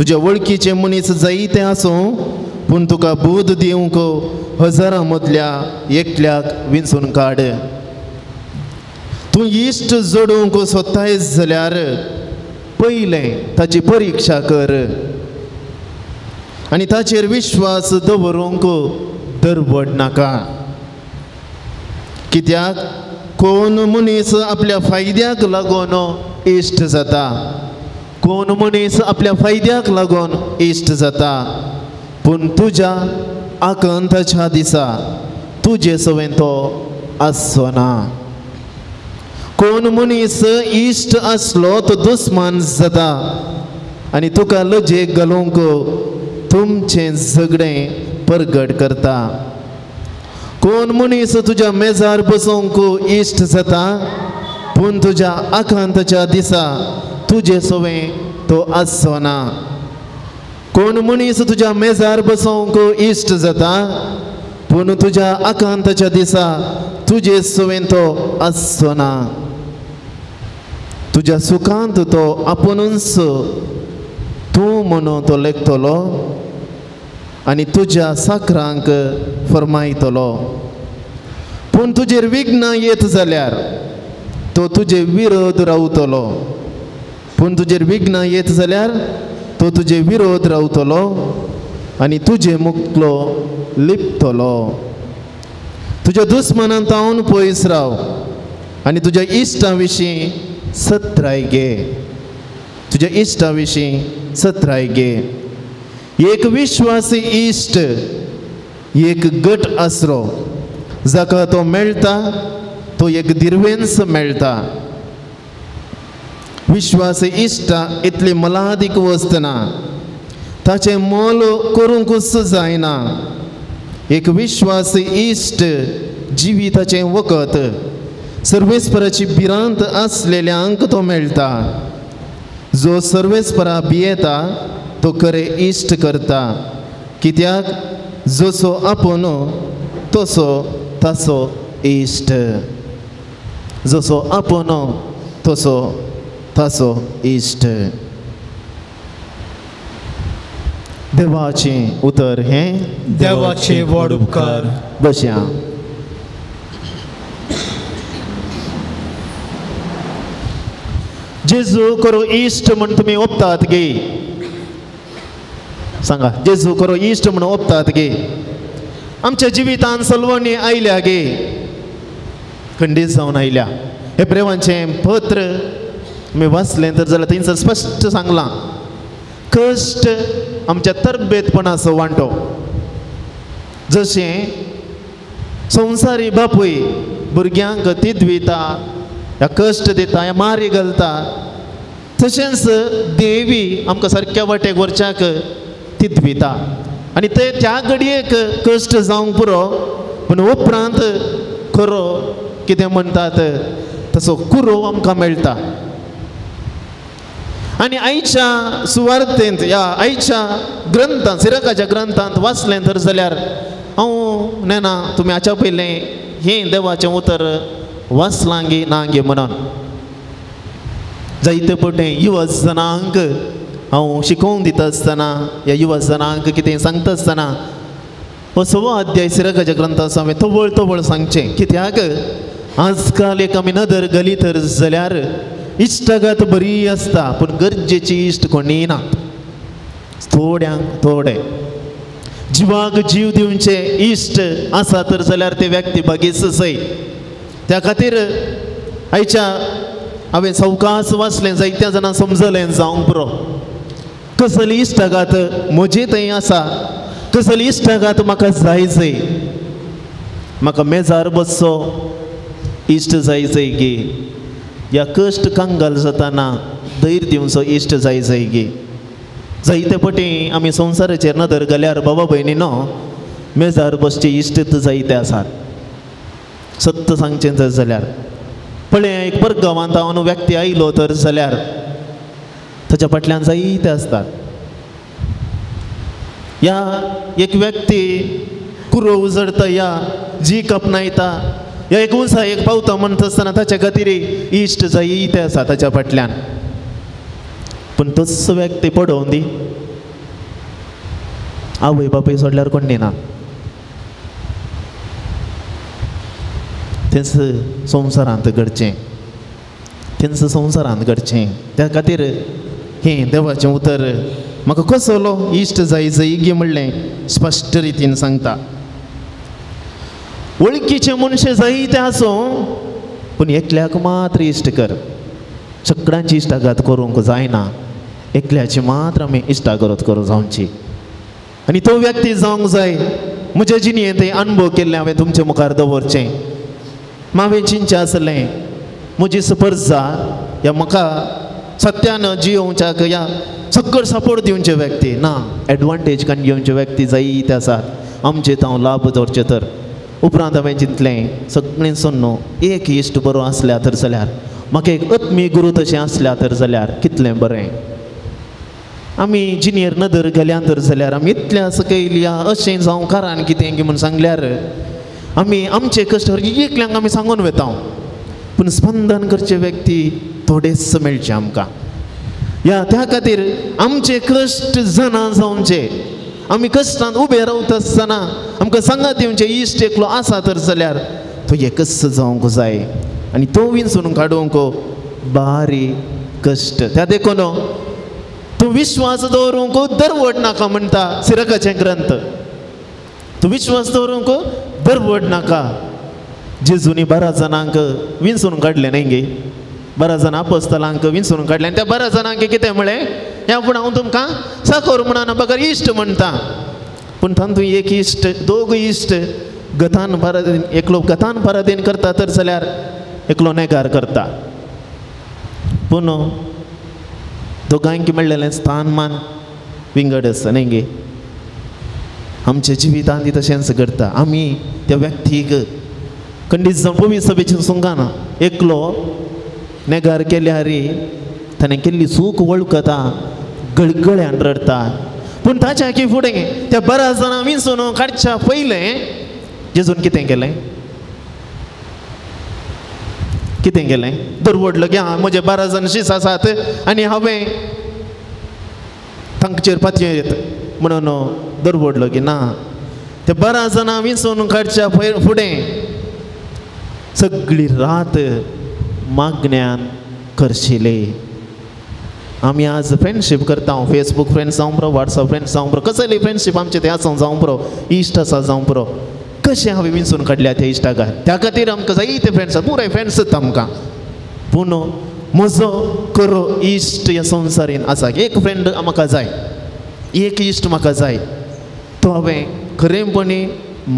तुज्या वळखीचे मनीस जायते आसूं पूण तुका बोध दिवंक हजारां मदल्या एकल्याक विंचून काड. तूं इश्ट जोडूंक सोदतायस जाल्यार पयलें ताची परिक्षा कर आनी ताचेर विश्वास दवरूंक धरवड नाका. कित्याक कोण मनीस आपल्या फायद्याक लागून इश्ट जाता. कोण मनीस आपल्या फायद्याक लागून इश्ट जाता पूण तुज्या आकांताच्या दिसा तुजे सवें तो आसचो ना. कोण मनीस इश्ट आसलो तो दुस्मान जाता आनी तुका लजेक घालूंक तुमचें झगडें परगट करता. कोण मनीस तुज्या मेजार बसोवंक इश्ट जाता पूण तुज्या आकांताच्या दिसा तुजे सवें तो आसचो ना. कोण मनीस तुज्या मेजार बसोवंक इश्ट जाता पूण तुज्या आकांताच्या दिसा तुजे सवें तो आसचो ना. तुज्या सुखांत तो आपुणूच तूं म्हणून तो लेखतलो आनी तुज्या साकरांक फरमायतलो. पूण तुजेर विघ्न येत जाल्यार तो तुजे विरोध रावतलो. पूण तुजेर विघ्न येत जाल्यार तो तुजे विरोध रावतलो आनी तुजे मुखलो लिपतलो. तुज्या दुस्मनांतावन पयस राव आनी तुज्या इश्टां विशीं सत्राय घे. तुज्या इश्टां विशीं सत्राय घे. एक विश्वासी इश्ट एक गट आसरो जाका तो मेळटा तो एक दिर्वेंस मेळटा. विश्वासी इश्टा इतली मलादीक वस्त ना. ताचें मोल करूंकच जायना. एक विश्वासी इश्ट जिविताचें वखद सर्वेस्पराची भिरांत आसलेल्यांक तो मेळटा. जो सर्वेस्परा भियेता तो खरें इश्ट करता. कित्याक जसो आपूण तसो ताचो इश्ट. जसो आपूण तसो ताचो इश्ट. देवाचें उतर हें देवाचे व्हड उपकार. बसया. जेजू करो इश्ट म्हण तुमी ओपतात गे. सांगा जेजू करो इश्ट म्हण ओपतात गे. आमच्या जिवितांत सलवणी आयल्या गे. खंडीत जावन आयल्या. हे प्रेमाचें पत्र आमी वाचलें तर जाल्यार थंयसर स्पश्ट सांगलां कश्ट आमच्या तरबेतपणाचो वांटो. जशें संवसारी बापूय भुरग्यांक तिदविता ह्या कश्ट दिता ह्या मारी घालता तशेंच देवी आमकां सारक्या वाटेक व्हरच्याक तिदविता. आनी ते त्या घडयेक कश्ट जावंक पुरो पूण उपरांत खरो कितें म्हणटात तसो कुरो आमकां मेळटा. आनी आयच्या सुवार्थेंत ह्या आयच्या ग्रंथांत सिरकाच्या ग्रंथांत वाचलें तर जाल्यार हांव नेना तुमी हाच्या पयलें हें देवाचें उतर वाचलां गे ना गे म्हणून. जायते पटें युवजनांक हांव शिकोवंक दिता आसतना ह्या युवजनांक कितें सांगता आसतना हो 6 अध्याय सिरकाच्या ग्रंथांत हांवें तवळ तवळ सांगचें. कित्याक आजकाल एक आमी नदर घाली तर जाल्यार इश्टागत बरी आसता पूण गरजेची इश्ट कोणी ना. थोड्यांक थोडे जिवाक जीव दिवचे इश्ट आसा तर जाल्यार ते व्यक्ती बागीच सय. त्या खातीर आयच्या हांवें सवकास वाचलें जायत्या जाणां समजलें जावंक पुरो कसली इश्टागत म्हजे थंय आसा. कसली इश्टागत म्हाका जायचय. म्हाका मेजार बसचो इश्ट जायचय गे. ह्या कश्ट कांगाल जाताना धैर्य दिवचो इश्ट जायचय गे. जायते पटी आमी संवसाराचेर नदर घाल्यार बाबा भयणीनो मेजार बसचे इश्ट जायते आसात. सत्य सांगचें जर जाल्यार पळय एक बरे गांवांत हांव व्यक्ती आयलो तर जाल्यार ताच्या फाटल्यान जायते आसतात. ह्या एक व्यक्ती कुरो उजडता या जी कपनायता ह्या एक उंचा एक पावता म्हणटा आसतना ताच्या खातीर इश्ट जायते आसा ताच्या फाटल्यान. पूण तसो व्यक्ती पडोवन दी आवय बापूय सोडल्यार कोण दिना तेंच संवसारांत घडचें तेंच संवसारांत घडचें त्या खातीर हें देवाचें उतर म्हाका कसलो इश्ट जाय जाय गे म्हणलें स्पश्ट रितीन सांगता वळखीचे मनशे जायते आसूं पूण एकल्याक मात्र इश्ट कर सगळ्यांची इश्टागत करूंक जायना एकल्याची मात्र आमी इश्टागत करूं जावची आनी तो व्यक्ती जावंक जाय म्हज्या जिणेंत अनुभव केल्ले हांवें तुमचे मुखार दवरचें हांवें चिंतचें आसलें म्हजी स्पर्धा ह्या म्हाका सत्यान जियोवच्याक ह्या सगळं सपोर्ट दिवचे व्यक्ती ना एडवांटेज काडून घेवचे व्यक्ती जायते आसात आमचे हांव लाभ धरचे तर उपरांत हांवें चिंतलें सगळें सोन्नो एक इश्ट बरो आसल्या तर जाल्यार म्हाका एक आत्मीय गुरू तशें आसल्या तर जाल्यार कितलें बरें आमी जिनेर नदर गेल्या तर जाल्यार आमी इतल्या सकयल या अशें जावं कारण कितें की म्हूण सांगल्यार आमी आमचे कश्ट एकल्यांक आमी सांगून वेता पूण स्पंदन करचे व्यक्ती थोडेच मेळचे आमकां या त्या खातीर आमचे कश्ट जना जावचे आमी कश्टांत उबे रावता आसतना आमकां सांगात दिवचे इश्ट एकलो आसा तर जाल्यार तो एकच जावंक जाय आनी तो विंचून काडूंक बारीक कश्ट त्या देखून तूं विश्वास दवरूंक दरवड नाका म्हणटा सिरकाचें ग्रंथ तूं विश्वास दवरूंक दरवड नाका जेजूनी 12 जाणांक विंचून काडलें न्ही गे 12 जाणां आपोस्तलांक विंचून काडलें आनी त्या 12 जाणांक कितें म्हळें ह्या पूण हांव तुमकां साकोर म्हणना बगर इश्ट म्हणटा पूण तातूंत एक इश्ट दोग इश्ट गतान पराधीन एकलो गतान पराधीन करता तर जाल्यार एकलो नेगार करता पूण दोगांयक मेळ्ळेलें स्थानमान विंगड आसा न्ही गे आमच्या जिवितांत तशेंच घडटा आमी त्या व्यक्तीक खंडीत जावन पवित्र सभेचें सांगना एकलो नेगार केल्यार ताणें केल्ली चूक वळखता गळगळ्यान रडता पूण ताच्या की फुडें त्या 12 जाणां विंचून काडच्या पयलें जेजून कितें केलें कितें केलें दरवडलो की हां म्हजे 12 जाण शीस आसात आनी हांवें तांचेर पातयेत म्हणून दरवडलो की ना त्या 12 जाणां विंचून काडच्या फुडें सगळी रात मागण्यान करशिले आमी आज फ्रेंडशीप करता फेसबूक फ्रेंड्स जावं बरो वॉट्सअप फ्रेंड्स जावं बरो कसली फ्रेंडशीप आमचे ते आसूं जावं बरो इश्ट आसा जावं बरो कशें हांवें विंचून काडल्या त्या इश्टाक त्या खातीर आमकां जायते फ्रेंड्स पुराय फ्रेंड्स आमकां पूण म्हजो खरो इश्ट ह्या संवसारीन आसा एक फ्रेंड म्हाका जाय एक इश्ट म्हाका जाय तो हांवें खरेंपणी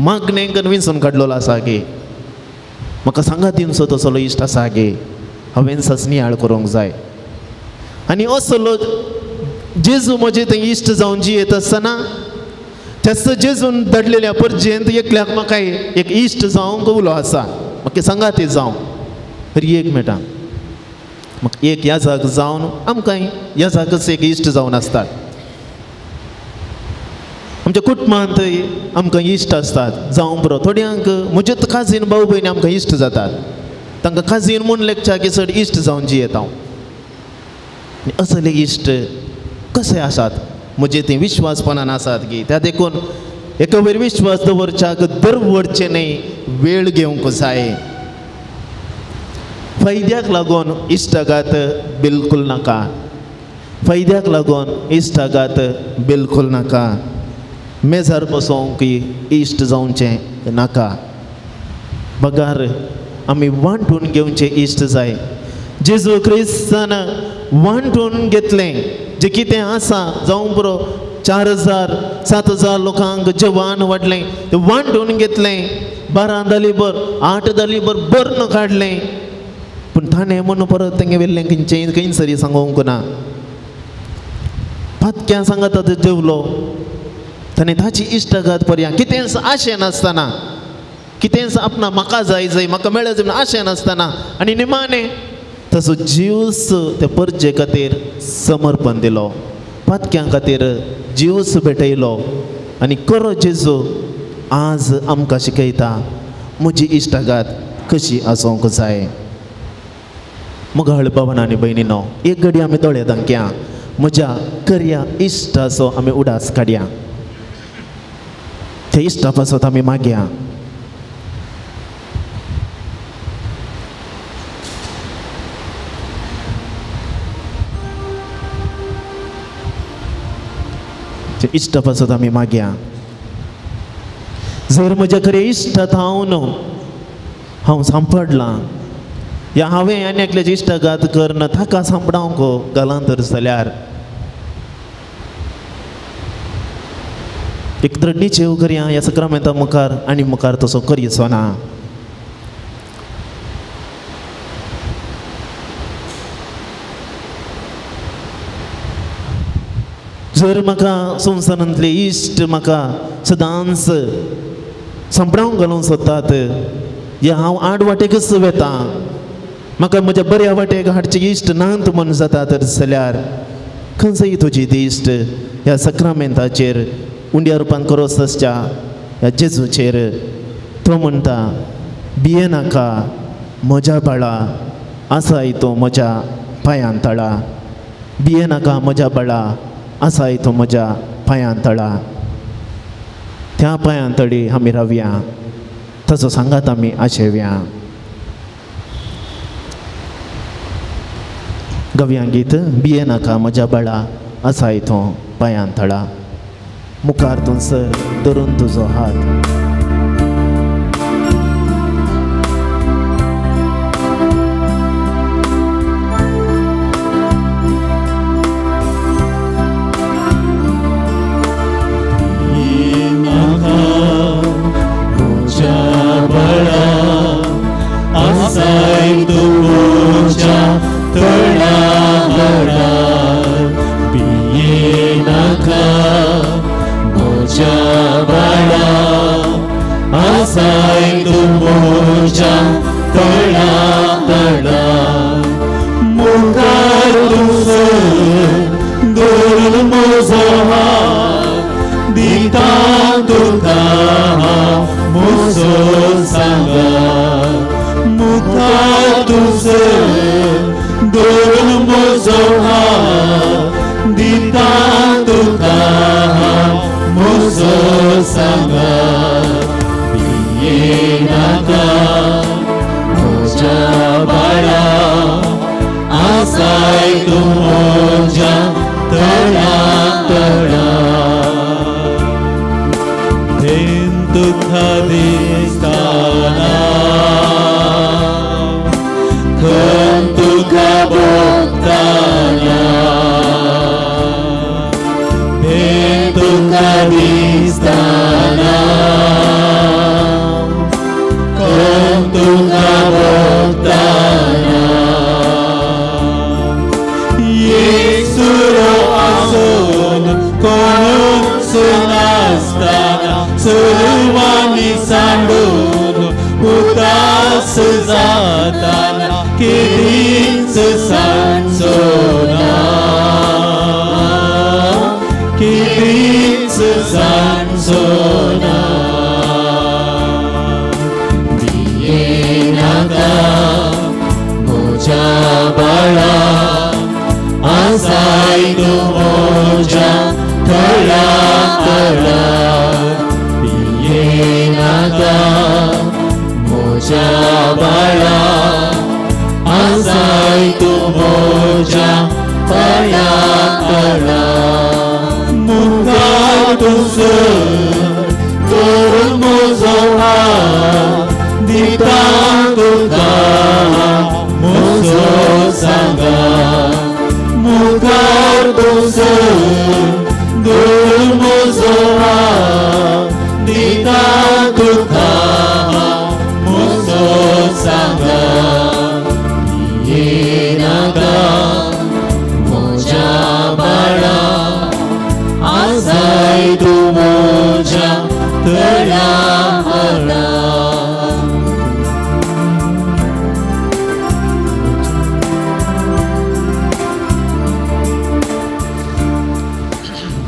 मागणें विंचून काडलेलो आसा गे म्हाका सांगात दिवचो तसलो इश्ट आसा गे हांवें सस्नियाळ करूंक जाय आनी असलो जेजू म्हजे थंय इश्ट जावन जियेत आसतना त्याच जेजून धाडलेल्या परजेंत एकल्याक म्हाका एक इश्ट जावंक उलो आसा म्हाका सांगात जावं तरी एक मेळटा म्हाका एक ह्या जाग जावन आमकां ह्या जागच एक इश्ट जावन आसतात आमच्या कुटुंबांत आमकां इश्ट आसतात जावं बरो थोड्यांक म्हजे काजीन भाऊ भयणी आमकां इश्ट जातात तांकां काजीन म्हूण लेखच्या की चड इश्ट जावन जियेत हांव असले इश्ट कशे आसात म्हजे थंय विश्वासपणान आसात की त्या देखून एका वयर विश्वास दवरच्याक दरवडचे न्ही वेळ घेवंक जाय फायद्याक लागून इश्टागात बिलकुल नाका फायद्याक लागून इश्टागात बिलकुल नाका मेजार बसोवंक इश्ट जावचें नाका बगार आमी वांटून घेवचे इश्ट जाय जेजू क्रिस्तान वांटून घेतलें जे कितें आसा जावं बरो 4000-7000 लोकांक जेवण वाडलें तें वांटून घेतलें 12 जाली बर 8 जाली बर बर्न काडलें पूण ताणें म्हणून परत तेंगे वेल्लें खंयचें सरी सांगूंक ना पातक्यां सांगता तो जेवलो ताणें ताची इश्टागात पर्यां कितेंच आशें नासतना कितेंच आपणा म्हाका जाय जाय म्हाका मेळत जाय आशें नासतना आनी निमाणें ताचो जीवस त्या परजे खातीर समर्पण दिलो पातक्यां खातीर जीवस भेटयलो आनी खरो जेजू आज आमकां शिकयता म्हजी इश्टागात कशी आसूंक जाय मुगाळ भावनांनी भयणीनो एक घडी आमी दोळे धांकया म्हज्या खऱ्या इश्टाचो आमी उडास काडया त्या इश्टा पासत आमी मागया. त्या इश्टा पासत आमी मागया. जर म्हज्या खरे इश्टात हांव न्हू, हांव सांपडलां, या हांवें आनी एकल्याचे इश्टाघात करना ताका सांपडावंक घालां तर जाल्यार एक तर निचेव करया ह्या सक्रामेंता मुखार आनी मुखार तसो करचो ना. जर म्हाका संवसारांतले इश्ट म्हाका सदांच सांपडावंक घालूंक सोदतात, या हांव आड वाटेकच वेता, म्हाका म्हज्या बऱ्या वाटेक हाडचे इश्ट नात म्हूण जाता तर जाल्यार खंयचोय तुजी इश्ट ह्या सक्रामेंताचेर उंड्या रुपान कोरोसाच्या ह्या जेजूचेर तो म्हणटा, भिये नाका म्हज्या बाळा, आसाय तो म्हज्या पांयां तळा. भिये नाका म्हज्या बाळा, आसाय तो म्हज्या पांयां तळा. त्या पांयां तळी आमी रावया, तसो सांगात आमी आशेवया. गव्या गीत. भिये नाका म्हज्या बाळा, आसाय तो पांयां तळा. मुखार तूं सर धरून तुजो हात.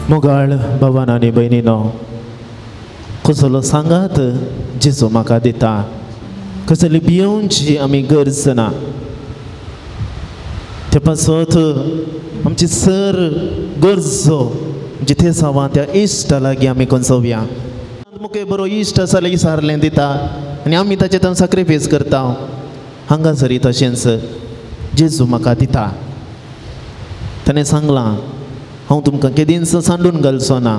मोगाळ भवन आनी भयणीनो, कसलो सांगात जेजू म्हाका दिता. कसली भियोवची आमी गरज ना. ते पासत आमची सर गरजो जिथे सावा त्या इश्टा लागीं आमी कंसोवया. मुखे बरो इश्ट आसा जाल्यार इसारलें दिता आनी आमी ताचें थंय सॅक्रिफायस करता हांगासरी तशेंच जेजू म्हाका दिता ताणें सांगलां हांव तुमकां केदींच सांडून घालचो ना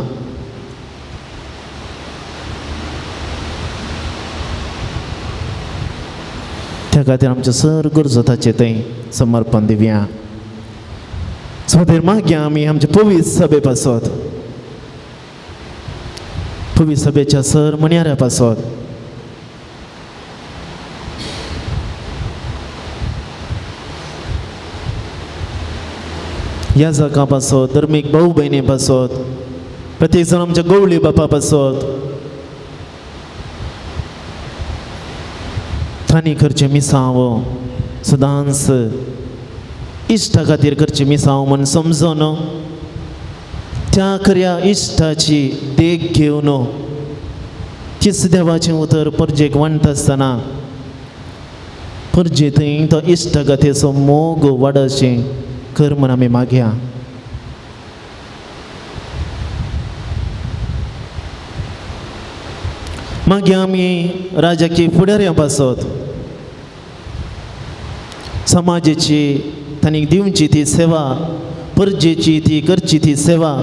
त्या खातीर आमचे सर गरजो ताचे थंय समर्पण दिवया सो मागया आमी आमचे पवित्र सभे पासत पवित्र सभेच्या सर मण्याऱ्या पासत ह्या जागा पासत धर्मीक भाऊ भयणी पासत प्रत्येक जण आमच्या गवळी बापा पासत तांणी करचे मिसांव सदांच इश्टा खातीर करचे मिसांव म्हण समजून त्या खऱ्या इश्टाची देख घेवन तीच देवाचें उतर परजेक वांटता आसतना परजे थंय तो इश्टा खातीरचो मोग वाडचें कर म्हण आमी मागया मागया आमी राजकीय फुडाऱ्यां पासत समाजाची तांणी दिवची ती सेवा परजेची ती करची ती सेवा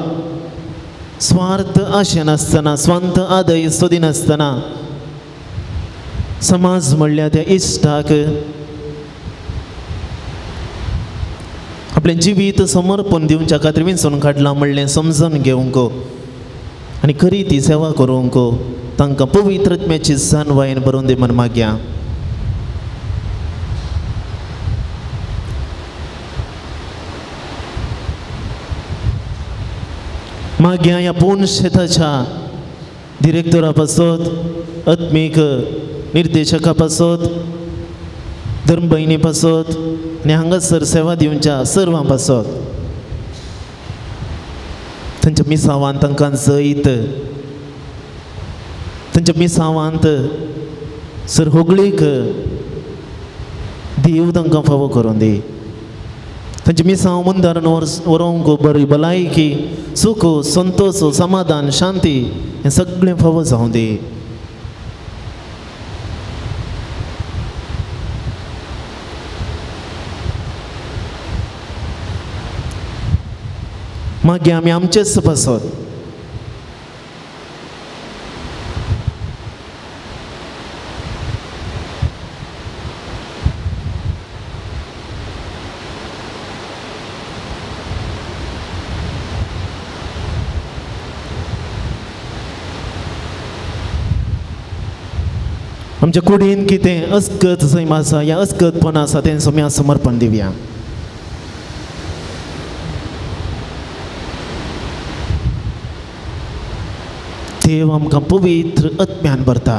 स्वार्थ आशे नासतना स्वांत आदय सोदिनासतना समाज म्हणल्यार त्या इश्टाक आपलें जिवीत समर्पण दिवच्या खातीर विंचून काडलां म्हणलें समजून घेवंक आनी खरी ती सेवा करूंक तांकां पवित्र आत्म्याची जानवायन बरोवन दी म्हण मागया मागया ह्या पूर्ण शेताच्या डिरेक्टरा पासत आत्मीक निर्देशका पासत धर्म भयणी पासत आनी हांगासर सेवा दिवच्या सर्वां पासत तांच्या मिसांवान तांकां जैत तांच्या मिसांवांत सर होगळीक देव तांकां फावो करून दी तांचे मिसांव मुंदारण व्हरोंक बरी भलायकी सुख संतोष समाधान शांती हें सगळें फावो जावं दी मागीर आमी आमचेच पासत आमच्या कुडीन कितें अस्गत सैम आसा ह्या अस्गतपण आसा तें आमी समर्पण दिवया देव आमकां पवित्र आत्म्यान भरता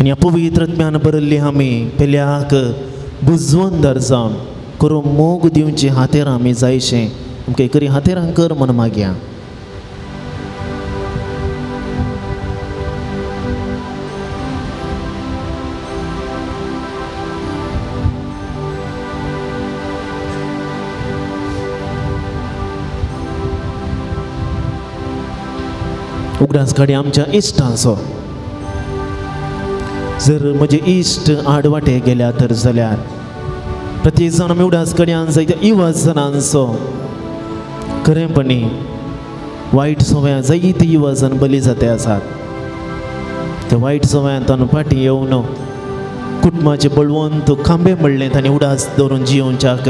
आनी ह्या पवित्र आत्म्यान भरिल्ली आमी पेल्याक बुजवंदर जावन करून मोग दिवची हातेर आमी जायशें आमकां करी हातेरां कर म्हण मागया उगडास काडी आमच्या इश्टांचो जर म्हजे इश्ट आडवाटे गेल्या तर जाल्यार प्रत्येक जाण आमी उगडास कड्यान जायत्या युवा जनांचो खरेंपणी वायट सवयां जायती युवा जन बली जाते आसात त्या वायट सवयांतल्यान फाटीं येवन कुटुंबाचे बळवंत खांबे म्हणलें तांणी उडास दवरून जियोवच्याक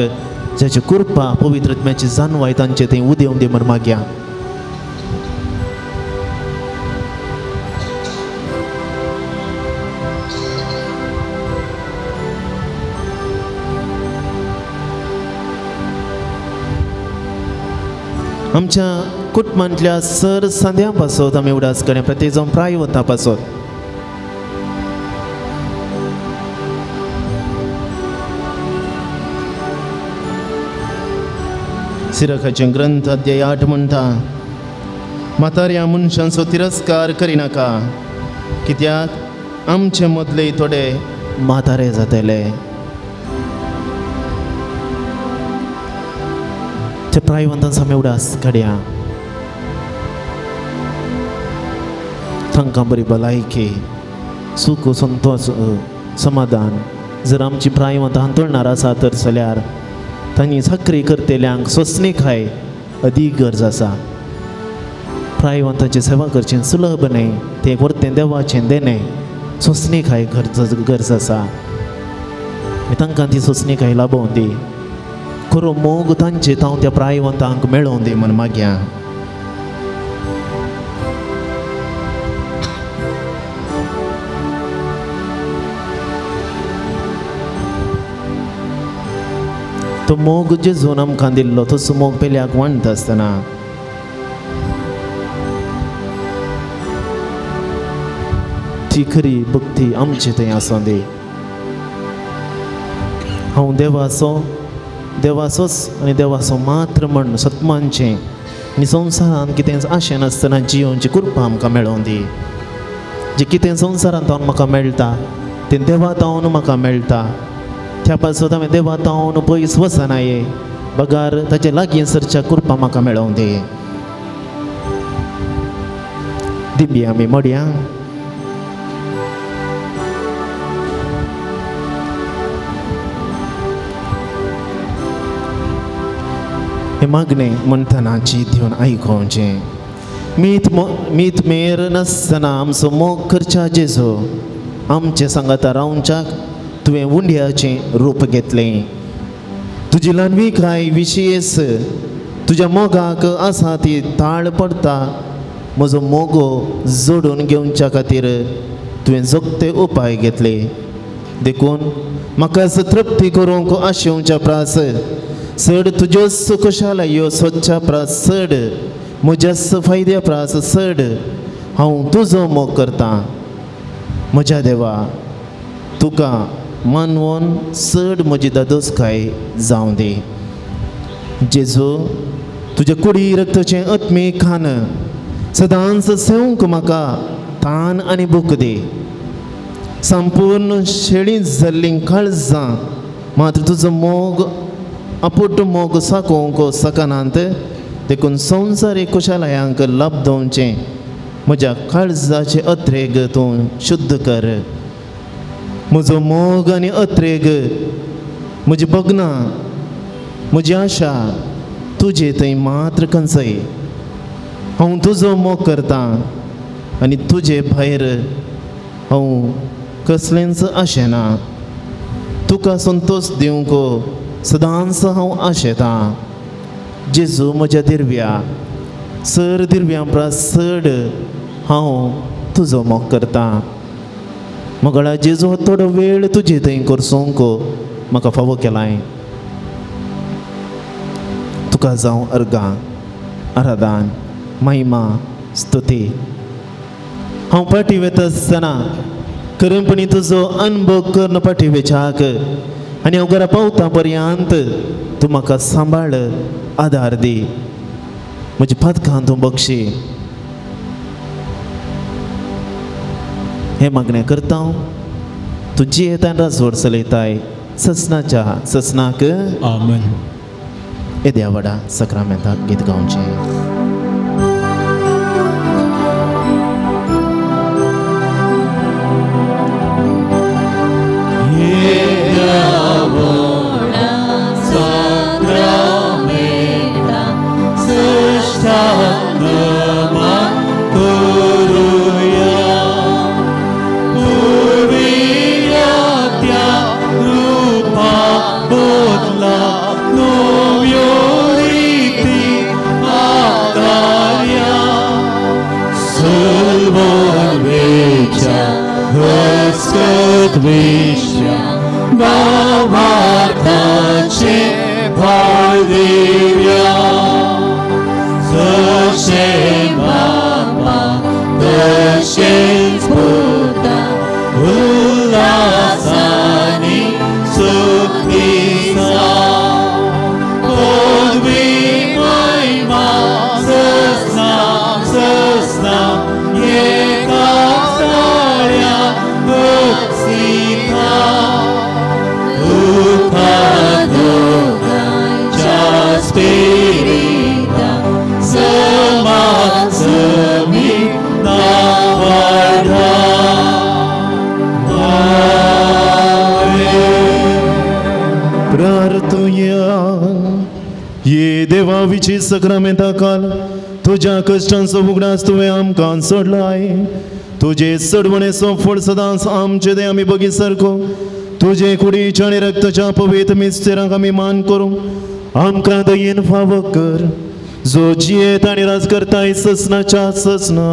जाची कृपा पवित्र आत्म्याची जानवाय तांचे थंय उदेवून दी म्हण मागया आमच्या कुटुंबांतल्या सर सांद्यां पासत आमी उडास कडेन प्रत्येक जावन प्राय वता पासत सिरकाचे ग्रंथ अध्याय 8 म्हणटा म्हाताऱ्या मनशांचो तिरस्कार करिनाका कित्याक आमचे मदले थोडे म्हातारे जातले त्या प्रायवंतांचा मेवडास काड्या तांकां बरी भलायकी सुख संतोष समाधान जर आमची प्रायवंत हांतोळणार आसा तर जाल्यार तांणी साखरी करतेल्यांक सोंसणीकाय अदीक गरज आसा प्रायवंताची सेवा करची सुलभ न्हय तें व्हरतें देवाचें देणें सोंसणीकाय गरज आसा तांकां ती सोंसणीकाय लाबोवन दी खरो मोग तांचे हांव त्या प्रायवंतांक मेळोवन दी म्हण मागया तो मोग जेजून आमकां दिल्लो तसो मोग पेल्याक वांडटा आसतना ती खरी भक्ती आमचे थंय आसूं दी हांव देवाचोच आनी देवाचो मात्र म्हण सत्मानचें आनी संवसारांत कितें आशें नासतना जियोवची कृपा आमकां मेळोवन दी जें कितें संवसारांत हांव म्हाका मेळटा तें देवात हांव म्हाका मेळटा त्या पासून हांवें देवात हांव पयस वचनाये बगार ताचे लागीं सरच्या कृपा म्हाका मेळोवन दी दिबी आमी मोडया हे मागणें म्हणटना चीत दिवन आयकोवचें मीत मेर नासतना आमचो मोग करच्या जेजो आमचे सांगाता रावच्याक तुवें उंड्याचें रूप घेतलें तुजी ल्हानविकाय विशयेस तुज्या मोगाक आसा ती ताळ पडटा म्हजो मोगो जोडून घेवच्या खातीर तुवें जोगते उपाय घेतले देखून म्हाका तृप्ती करूंक आशेवच्या प्रास चड तुज्योच कुशालायो सोदच्या प्रास चड म्हज्याच फायद्या प्रास चड हांव तुजो मोग करतां म्हज्या देवा तुका मानवून चड म्हजी दादोसकाय जावं दी जेजू तुज्या कुडी रक्ताचें आत्मीक खान सदांच सेवंक म्हाका तान आनी भूक दी संपूर्ण शेळी जाल्लीं काळजां मात्र तुजो मोग आपूट मोग साकोवंक सकनांत देखून संवसारीक कुशालयांक लाभ दोवचें म्हज्या काळजाचे अत्रेग तूं शुद्ध कर म्हजो मोग आनी अत्रेग म्हजी भगनां म्हजी आशा तुजे थंय मात्र खंचय हांव तुजो मोग करतां आनी तुजे भायर हांव कसलेंच आशेना तुका संतोश दिवंक सदांच हांव आशेतां जेजू म्हज्या दिरव्या सर दिरव्या प्रास चड हांव तुजो मोग करतां मगळा जेजू थोडो वेळ तुजे थंय करसूंक म्हाका फावो केलाय तुका जावं अर्गां आराधन महिमा स्तुती हांव पाटी वता आसतना खरेंपणी तुजो अनुभव करन पाटी वेचाक आनी हांव घरा पावता पर्यंत तूं म्हाका सांबाळ आदार दी म्हजी पातकां तूं बक्षी हे मागणें करता तूं जियेतान राजवड चलयताय ससनाच्या ससनाक आमेन. येद्या वाडा सक्रामेंताक गीत गावचें. Spirit देवाविची सक्रमेंता काल तुझ्या कष्टांचो उगडास तुवें आमकां सोडलाय. तुझे सडवणेचो फळ सदांच आमचे दे आमी बगी सारको. तुझे कुडीच्या आनी रक्ताच्या पवित्र मिस्तेराक आमी मान करूं. आमकां दयेन फावो कर जो जियेत आनी राज करताय ससनाच्या ससना.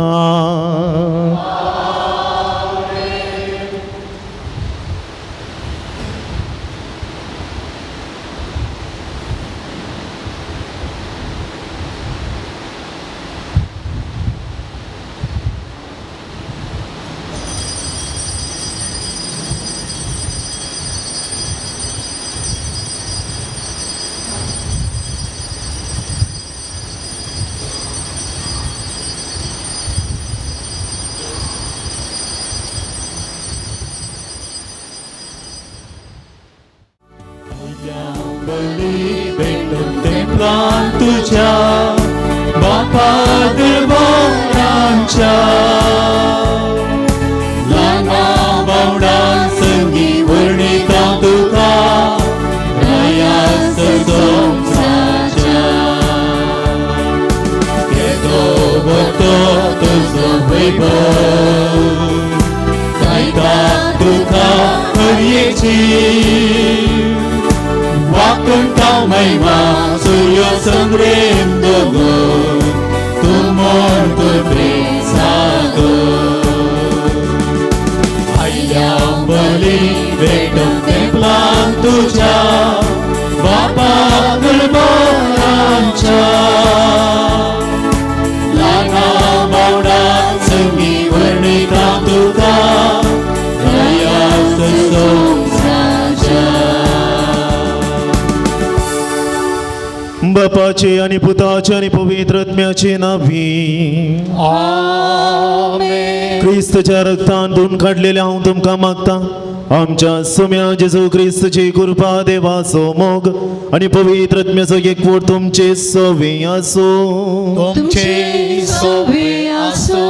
तुझ्या बापा देवांच्या ल्हाना बावडां संगी वर्णिता तुका रयास संसाच्या. येतो वतो तुजो वैभव गायता तुका हरयेची. वाकणटाव महिमा सूर्य संग्रेम दोगो तुमोर तुझे सागो. आयल्या बली भेटून तेंपलान तुझ्या बापा गळबारांच्या ल्हाना बावडां संगी वर्णिता तुका रयास संसाच्या. बापाचे आणि पुताचे आणि पवित्र आत्म्याचे नावी आमेन. ख्रिस्ताच्या रक्तान धुवन काढलेल्या हांव तुमकां मागता. आमच्या सोम्या जेजू ख्रिस्ताची कृपा देवाचो मोग आणि पवित्र आत्म्याचो एकवट तुमचे सवे आसो. तुमचे सोबे आसो.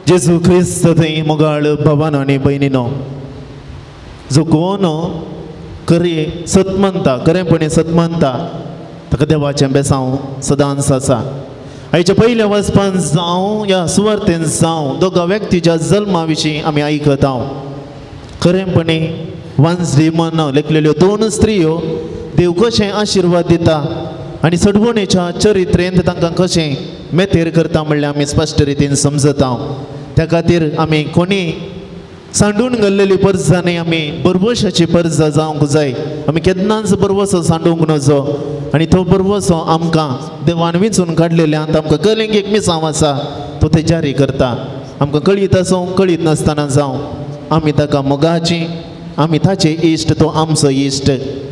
जेजू ख्रिस्त थंय मोगाळ भावान आणि भयणीनो, जो कोण खरे सतमंता खरेपणी सतमंता ताका देवाचें बेसांव सदांच आसा. आयच्या पयल्या वचपान जावं या सुवातेन जावं दोगा व्यक्तीच्या जल्मा विशीं आमी आयकत आहों. खरेपणी वन्स डेमन लेखलेल्यो दोन स्त्रियो देव कशें आशिर्वाद दिता आनी सडवणेच्या चरित्रेंत तांकां कशें मेतेर करता म्हणल्यार आमी स्पश्ट रितीन समजत आहों. त्या खातीर आमी कोणी सांडून घाल्लेली पर्जां न्ही, आमी बरवशाची पर्जां जावंक जाय. आमी केन्नाच बरवसो सांडूंक नजो आनी तो बरवसो आमकां देवान वेंचून काडलेल्यान आमकां कळेंक एक मिसांव आसा तो ते जारी करता. आमकां कळीत आसूं कळीत नासतना जावं आमी ताका मोगाची, आमी ताचे इश्ट, तो आमचो इश्ट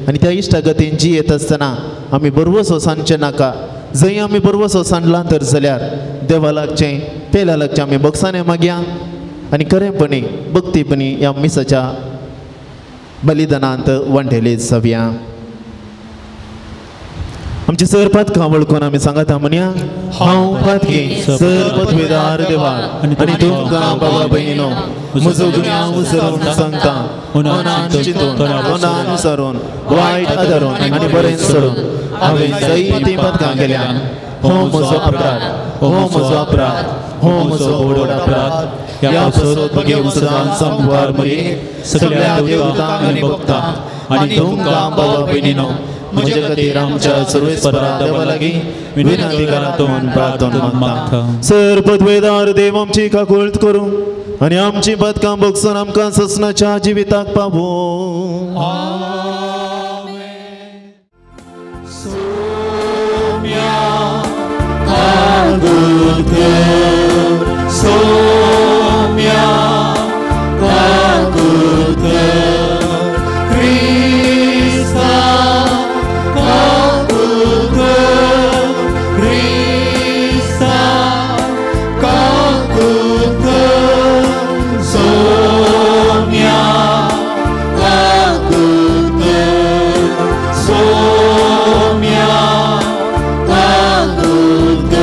आनी त्या इश्टा गतीन जियेत आसतना आमी बरवसो सांडचें नाका. जंय आमी बरवसो सांडला तर जाल्यार देवा लागचें पेला लागचें आमी बक्षांनी मागया आनी खरेपणी भक्तीपणी ह्या मिसाच्या बलिदानांत वांटेली जावया. आमची सरपत वळखून आमी सांगता म्हणया, हांव पातकी सरपतवेदार देवा आनी तुमकां बाबा भयणीनो म्हजो गुन्यांव विसरून सांगता. मनान चिंतून मनान विसरून वायट आदारून आनी बरें सोडून हांवें जायतीं पथकां केल्यान. हो म्हजो अपराध, हो म्हजो अपराध, हो म्हजो व्हड अपराध. ह्या पासत बगे उजळान संवार मरे सगळ्या देवतांक आनी भक्तांक आनी तुमकां बाबा भयणीनो म्हजे खातीर आमच्या सर्वेस्परा देवा लागीं विनंती करातून प्रार्थना मागता. सरपतवेदार देव आमची काकुळट करूं आनी आमची पथकां बगसून आमकां ससनाच्या जिविताक पावो. सोम्या काकुळट क्रिस्ता काकुळट क्रिस्ता काकुळट सोम्या काकुळट सोम्या काकुळट.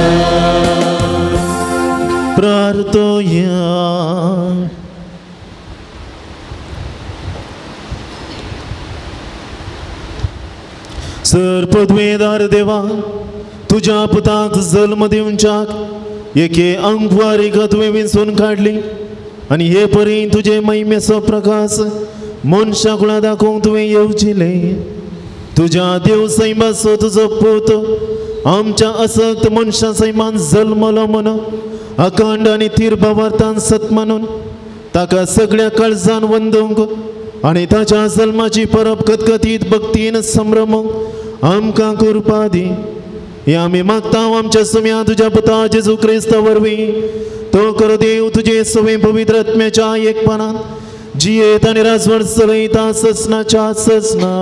प्रार्थोया. सर पदवेदार देवा, तुझ्या पुताक जल्म दिवच्याक एके अंगवारीका तुवें विंचून काडली आनी हे परी तुजे महिमेचो प्रकाश मनशा कुळा दाखोवंक तुवें येवजिलें. तुज्या देव सैमाचो तुजो पूत आमच्या असक्त मनशा सैमान जल्मलो म्हण अखंड आनी तीर्भावार्थान सत मानून ताका सगळ्या काळजान वंदोवंक आनी ताच्या जल्माची परब खतखतीत भक्तीन संभ्रमूंक आमकां कृपा दी. हे आमी मागता आमच्या सुम्या तुज्या पुता जेजू क्रिस्ता वरवीं. तो कर देव तुजे सवे पवित्र आत्म्याच्या एकपणान जियेत आनी राजवट चलयता ससनाच्या ससना.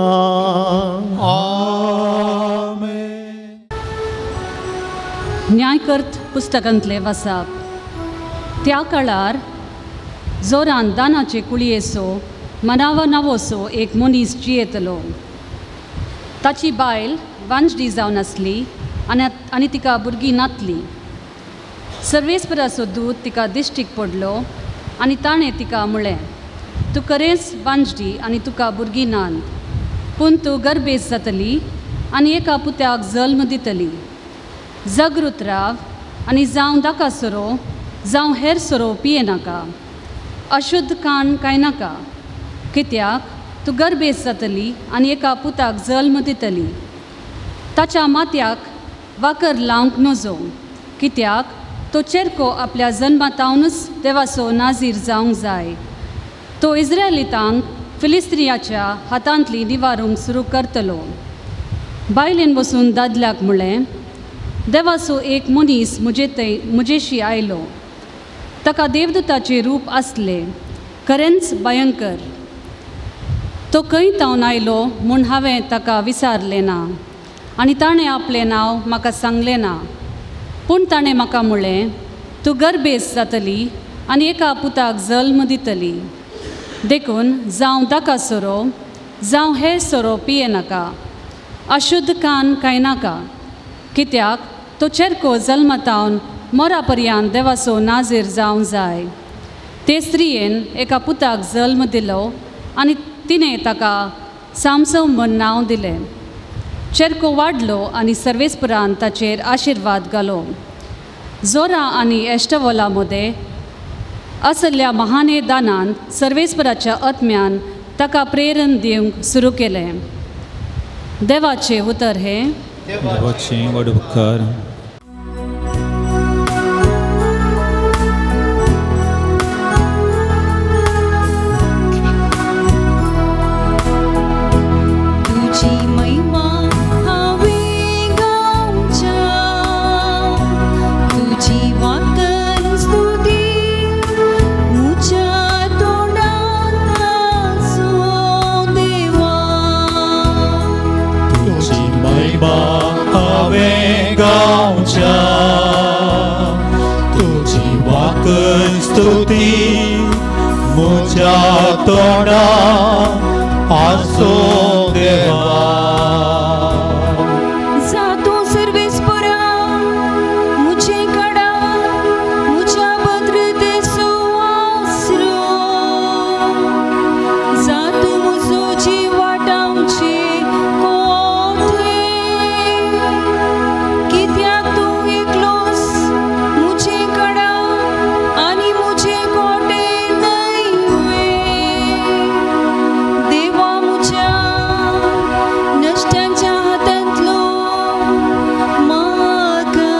न्यायकर्त पुस्तकांतले वाचप. त्या काळार जोरान दानाचे कुळयेचो मनावा नावोसो एक मनीस जियेतलो. ताची बायल वांजडी जावन आसली आनी तिका भुरगीं नातलीं. सर्वेस्पराचो दूत तिका दिश्टीक पडलो आनी ताणें तिका म्हळें, तूं खरेंच वांजडी आनी तुका भुरगीं नात, पूण तूं गर्भेस जातली आनी एका पुत्याक जल्म दितली. जागृत राव आनी जावं दाका सोरो जावं हेर सोरो पिये नाका, अशुद्ध कान कांय नाका, कित्याक तूं गर्भेस जातली आनी एका पुताक जल्म दितली. ताच्या माथ्याक वाकर लावंक नजो, कित्याक तो चेरको आपल्या जन्मातावनूच देवाचो नाजीर जावंक जाय. तो इस्रायलितांक फिलिस्त्रियाच्या हातांतली निवारूंक सुरू करतलो. बायलेन बसून दादल्याक म्हळें, देवाचो एक मनीस म्हजेशी आयलो. ताका देवदूताचें रूप आसलें, खरेंच भयंकर. तो खंय तावन आयलो म्हूण हांवें ताका विचारलें ना आनी ताणें आपलें नांव म्हाका सांगलें ना. पूण ताणें म्हाका म्हळें, तूं गर्भेस जातली आनी एका पुताक जल्म दितली. देखून जावं दाका सोरो जावं हेर सोरो पिये नाका, अशुद्ध कान कांय नाका, कित्याक तो चेरको जल्मातावन मोरा पर्यंत देवाचो नाजीर जावंक जाय. ते स्त्रियेन एका पुताक जल्म दिलो आनी तिणें ताका सामसव म्हूण नांव दिलें. चेरको वाडलो आनी सर्वेस्परान ताचेर आशिर्वाद घालो. जोरा आनी एश्टवोला मदें असल्या महाने दानान सर्वेस्पराच्या आत्म्यान ताका प्रेरण दिवंक सुरू केलें. देवाचें उतर हे देवाचें व्हड उपकार. तुझी वाकन स्तुती म्हज्या तोंडांत आसो देवा. जातो सर्वेस्परा मुझे कडा मुझ्या भद्रतेचो आसरो. जातो म्हजो जीव वाटावचे कोठे, कित्याक तूं एकलोस मुझे कडा आनी मुझे कोठे नैवे. देवा मुझ्या नश्टांच्या हातांतलो म्हाका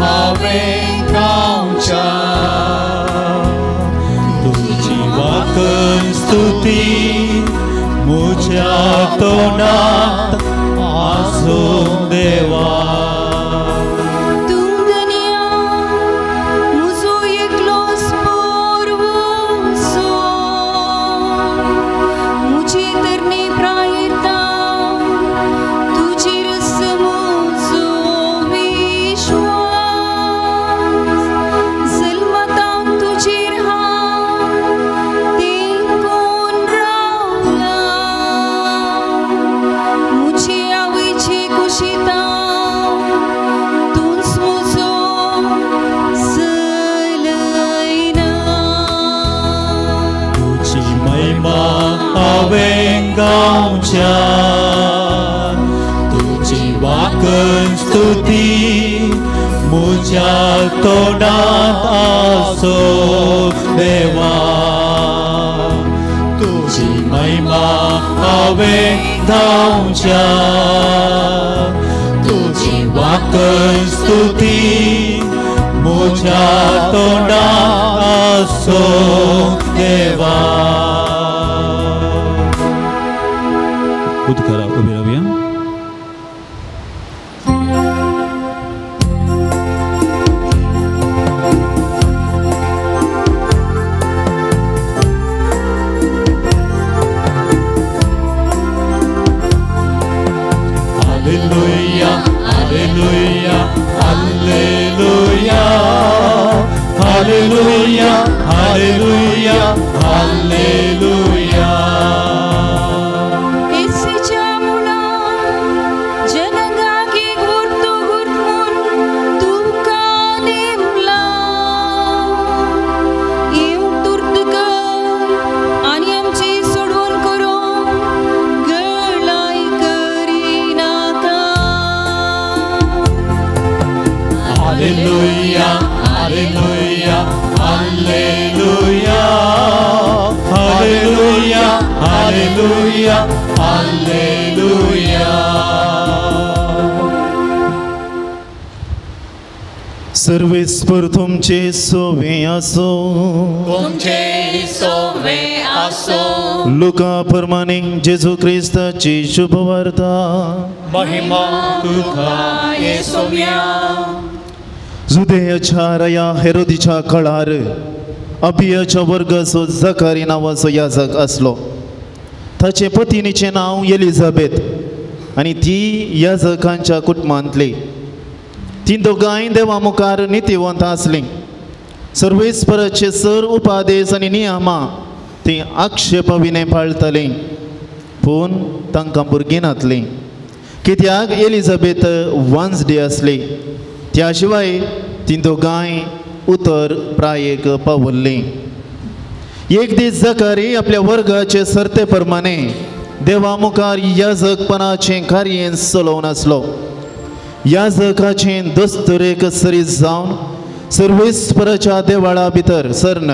हांवें गावच्या तुझी वाकन स्तुती म्हज्या तोंडांत आसो देवा. तूं धन्या म्हजो एकलोस पोरवोसो. मुझी तरणी प्रायता तुजेर म्हजो विश्वास. जल्मातावन तुजेर हांव तेंकून रावलां. मुझे आवयची कुशीता हांवें गावच्या तुजी वाकण स्तुती म्हज्या तोंडांत आसो देवा तुजी महिमा हांवें गावच्या तुजी वाकण स्तुती म्हज्या तोंडांत आसो देवा. उदकारा उबी रावया. Hallelujah, hallelujah, hallelujah, hallelujah, hallelujah, hallelujah. येशूच्या मुळांत जगांगी घुरतो घुरमून तुका नेमला. येवंक तुर्त कर आनी आमची सोडवण करूंक गळाय करिनाका. Hallelujah, hallelujah, hallelujah, hallelujah, hallelujah, hallelujah. सर्वेस्पर तुमचे सोवे असो. तुमचे सोवे आसो. लुका प्रमाणे जेजू ख्रिस्ताची शुभ वार्ता. महिमा तुका येसोव्या. जुदेयाच्या राया हेरोदीच्या काळार अबियाच्या वर्गाचो जकारी नांवाचो याजक असलो. ताचे पत्नीचे नांव एलिझाबेथ आनी ती याजकांच्या कुटुंबांतली. ती दोगांय देवा मुखार नितीवंत आसलीं. सर्वेस्पराचे सर उपादेश आनी नियमां ती आक्षेपविणे पाळटलीं, पूण तांकां भुरगीं नातलीं, कित्याक एलिझाबेथ वांजडी आसली. त्या शिवाय ती दोगांय उतर प्रायेक पावल्लीं. एक दीस जकारी आपल्या वर्गाचे सर्ते प्रमाणे देवा मुखार याजकपणाचें कार्य चलोवन आसलो. याजकाचें दस्तुरेक सरीत जावन सर्वेस्पराच्या देवळा भितर सरन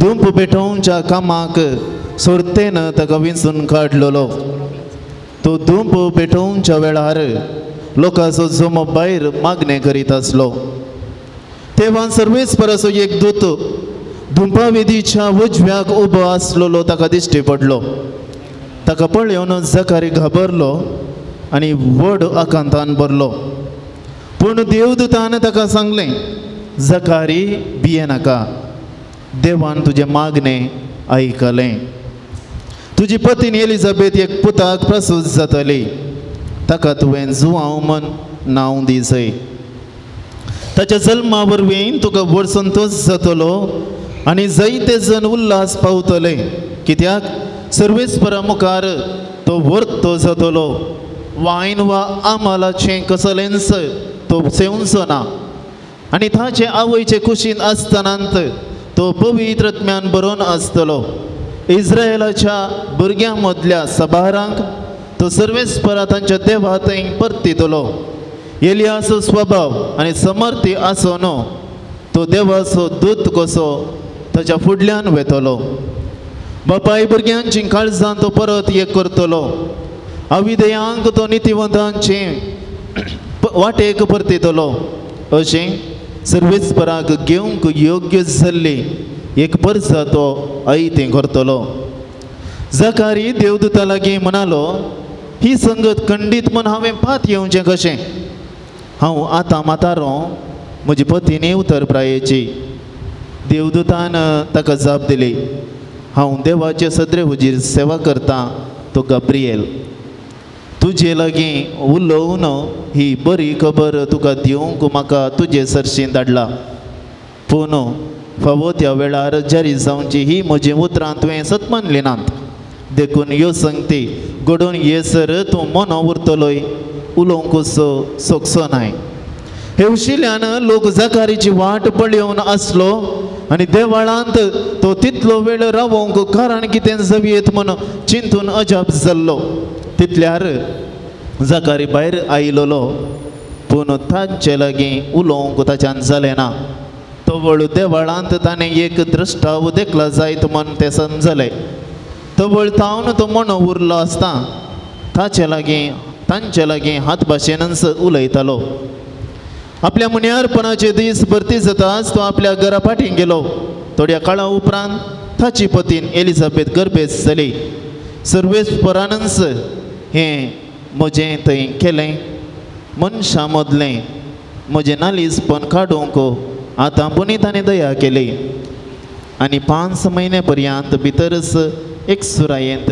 धूप पेटोवच्या कामाक सर्तेन ताका विंचून काडलेलो. तो धूप पेटोवच्या वेळार लोकांचो जमो भायर मागणे करीत आसलो. तेव्हा सर्वेस्पराचो एक दूत धुंपावेदीच्या उजव्याक उबो आसलेलो ताका दिश्टी पडलो. ताका पळोवन जकारी घाबरलो आनी व्हड आकांतान भरलो. पूण देवदूतान ताका सांगलें, जकारी भिये नाका, देवान तुजें मागणें आयकलें. तुजी पत्नी एलिझाबेथ एक पुताक प्रसूत जातली. ताका तुवें जुवांव म्हण नांव दिसय. ताच्या जल्मा वरवीं तुका व्हड संतोश जातलो आनी जायते जण उल्हास पावतले, कित्याक सर्वेस्परा मुखार तो वर्तो जातलो. वायन वा आमालाचें कसलेंच तो सेवचो ना आनी ताचे आवयचे कुशीन आसतनांत तो पवित्र आत्म्यान बरोवन आसतलो. इस्रायेलाच्या भुरग्यां मदल्या सबारांक तो सर्वेस्परा तांच्या देवा थंय परतितलो. एलियाचो स्वभाव आनी समर्थी आसोनो तो देवाचो दूत कसो ताच्या फुडल्यान वेतलो. बापाय भुरग्यांची काळजां तो परत एक करतलो. अविधेयांक तो नितिवंतांचे वाटेक परतितलो. अशें सर्वेस्पराक घेवंक योग्य जाल्ली एक परसा तो आयतें करतलो. जकारी देवदूता लागीं म्हणालो, ही संगत खंडीत म्हूण हांवें पात येवचें कशें? हांव आतां म्हातारो, म्हजी पत्नी उतर प्रायेची. देवदूतान ताका जाप दिली, हांव देवाचे सदरे हुजीर सेवा करतां, तो गब्रिएल. तुजे लागीं उलोवन ही बरी खबर तुका दिवंक म्हाका तुजे सरशीं धाडला. पूण फावो त्या वेळार जारी जावची ही म्हजी उतरां तुवें सतमनलीं नात. देखून ह्यो संगती घडोवन येसर तूं मनो उरतलोय, उलोवंक सोगसो नाय. हे उशिल्ल्यान लोक जकारीची वाट पळयोवन आसलो आनी देवाळांत तो तितलो वेळ रावोंक कारण कितें जवियेत म्हणून चिंतून अजाप जाल्लो. तितल्यार जकारी भायर आयिल्लो पूण तांचे लागीं उलोवंक ताच्यान जालें ना. तो वळ देवाळांत ताणें एक द्रश्टाव देखला जायत म्हण तें समजलें. तो वळतावन तो म्हणो उरलो आसता तांचे लागीं हात भाशेनच उलयतालो. आपल्या मुन्यारपणाचे दीस भरती जाताच तो आपल्या घरा फाटीं गेलो. थोड्या काळा उपरांत ताची पतीन एलिझाबेथ गर्भेस जाली. सर्वेस्परानच हें म्हजें थंय केलें, मनशां मदलें म्हजें नालीसपण काडूंक आतां पुनीतांनी दया केली. आनी 5 म्हयने पर्यंत भितरच एक सुरायेंत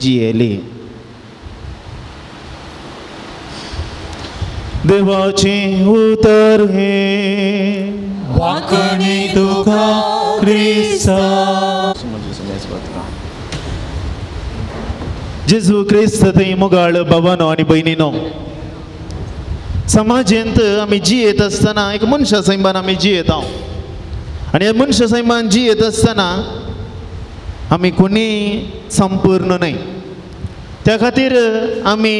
जियेली. देवाचें उतर हे वाकणी तुका क्रिस्ता. जेजू क्रिस्त थंय मोगाळ भावानो आनी भयणीनो, समाजेंत आमी जियेत आसतना एक मनशा सैमान आमी जियेता. आनी ह्या मनशा सैमान जियेत आसतना आमी कोणी संपूर्ण न्हय. त्या खातीर आमी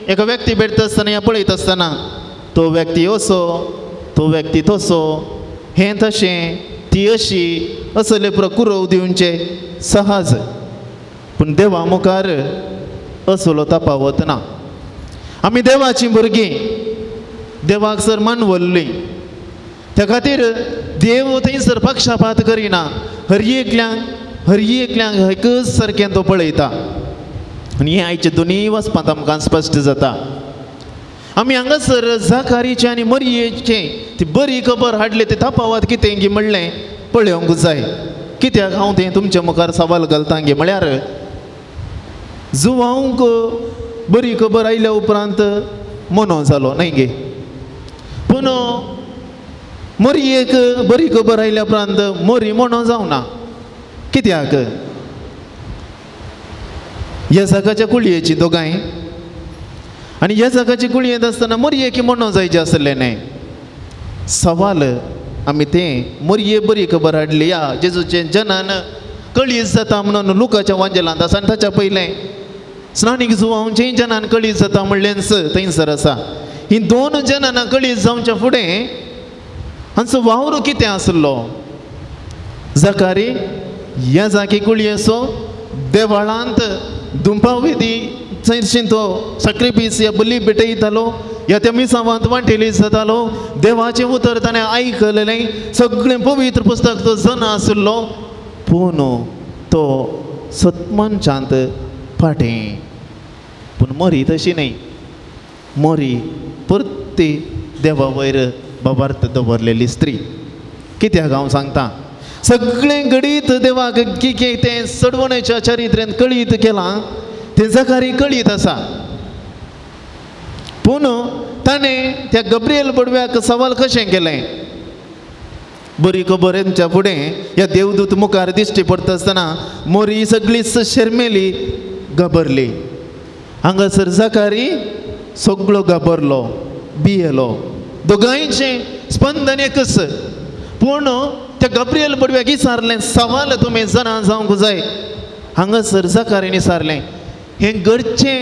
एका व्यक्ती भेटता आसतना या पळयत आसतना तो व्यक्ती असो, तो व्यक्ती तसो, हें तशें, ती अशी असले कुरव दिवचें सहज. पूण देवा मुखार असलो तफावत ना. आमी देवाचीं भुरगीं, देवाक सर मानवल्लीं. त्या खातीर देव थंयसर पक्षपात करिना. हर एकल्यांक एकच सारकें तो पळयता. आनी हें आयचे दोनीय वचपांत आमकां स्पश्ट जाता. आमी हांगासर जाकारीचे आनी मरियेचे ती बरी खबर हाडली ते तफावत कितें गी म्हणलें पळोवंक जाय. कित्याक हांव तें तुमच्या मुखार सवाल घालतां गे म्हळ्यार जुवांक बरी खबर आयल्या उपरांत मनो जालो न्हय गे. पूण मरियेक बरी खबर आयल्या उपरांत मोरी मनो जावना. कित्याक ह्या जगाच्या कुळयेची दोगांय आनी ह्या जगाची कुळयेंत आसतना मरियेक मनो जायचें आसलें न्हय. सवाल आमी तें मरिये बरी खबर हाडली या जेजूचें जनान कळीस जाता म्हणून लुकाच्या वांजेलांत आसा. आनी ताच्या पयलें स्नानीक जुवांचेय जनान कळीस जाता म्हणलेंच थंयसर आसा. ही 2 जनांना कळीस जावच्या फुडें हांचो वावर कितें आसलो. जकारी ह्या जागी कुळयेचो देवाळांत धुंपाविधी थंयशीं तो सॅक्रिफीस या बली भेटयतालो. ह्या त्या मिसावांत वांटेली जातालो. देवाचें उतर ताणें आयकलेलें. सगळें पवित्र पुस्तक तो जन आसलो. पूण तो सत्मनशांत फाटें. पूण मोरी तशी न्हय. मोरी परती देवा वयर बाबार्थ दवरलेली स्त्री. कित्याक हांव सांगता, सगळें घडीत देवाक कितें तें सडवणेच्या चरित्रेंत कळीत केलां तें जकारी कळीत आसा. पूण ताणें त्या गब्रियल बडव्याक सवाल कशें केलें. बरी खबरेंच्या फुडें ह्या देवदूत मुखार दिश्टी पडटा आसतना मोरी सगळीच शर्मेली, घाबरली. हांगासर जकारी सगळो घाबरलो, भियेलो. दोगांयचें स्पंदन एकच. पूण त्या गब्रियल बडव्याक विचारलें सवाल तुमी जाणा जावंक जाय. हांगासर जकारीन विचारलें हें घडचें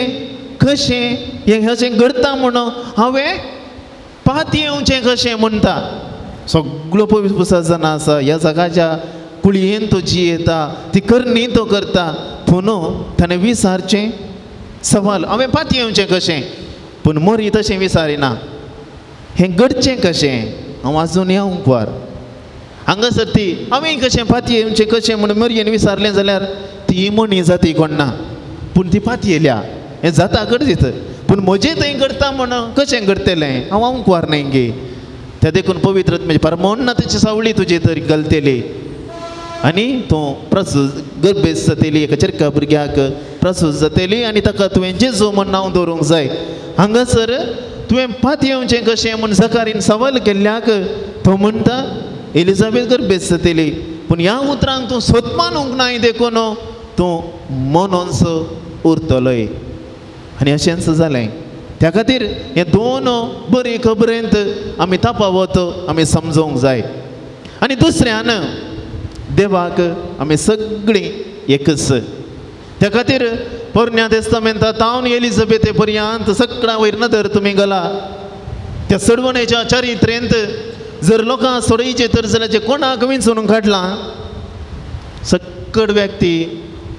कशें, हें अशें घडटा म्हणून हांवें पात येवचें कशें म्हणटा. सगळो पवित्र पुस्तक जाणा आसा. ह्या जगाच्या कुळयेन तो जियेता, ती करणी तो करता. पूण ताणें विचारचें सवाल हांवें पात येवचें कशें. पूण मोरी तशें विचारिना. हें घडचें कशें हांव आजून येवंक वार. हांगासर ती हांवें कशें पातये येवचें कशें म्हणून मरयेन विचारलें जाल्यार ती मणी जाती कोण ना. पूण ती पातये येयल्या हें जाता गरजेच. पूण म्हजें थंय घडटा म्हणून कशें घडटलें हांव आवंक वार न्हय गे. त्या देखून पवित्र म्हणजे परमोन्नताची सावळी तुजे तरी घालतली आनी तूं प्रसूत गर्भेस जातली. एका चरका भुरग्याक प्रसूत जातली आनी ताका तुवें जेजू म्हूण नांव दवरूंक जाय. हांगासर तुवें पात येवचें कशें म्हूण जकारीन सवाल केल्ल्याक तो म्हणटा एलिझाबेथ गर्भेस जातली. पूण ह्या उतरांक तूं स्वत मानूंक नाय देखून तूं मनोंच उरतलोय. आनी अशेंच जालें. त्या खातीर हे 2 बरे खबरेंत आमी तफावत आमी समजोवंक जाय. आनी दुसऱ्यान देवाक आमी सगळीं एकच. त्या खातीर पोरण्या तेस्तामेंतांत तावन एलिझाबेथे पर्यंत सगळ्या वयर नदर तुमी घाला. त्या सडवणेच्या चरित्रेंत जर लोकां सोडयचे तर जाल्यार कोणाक विंचून काडलां सकड व्यक्ती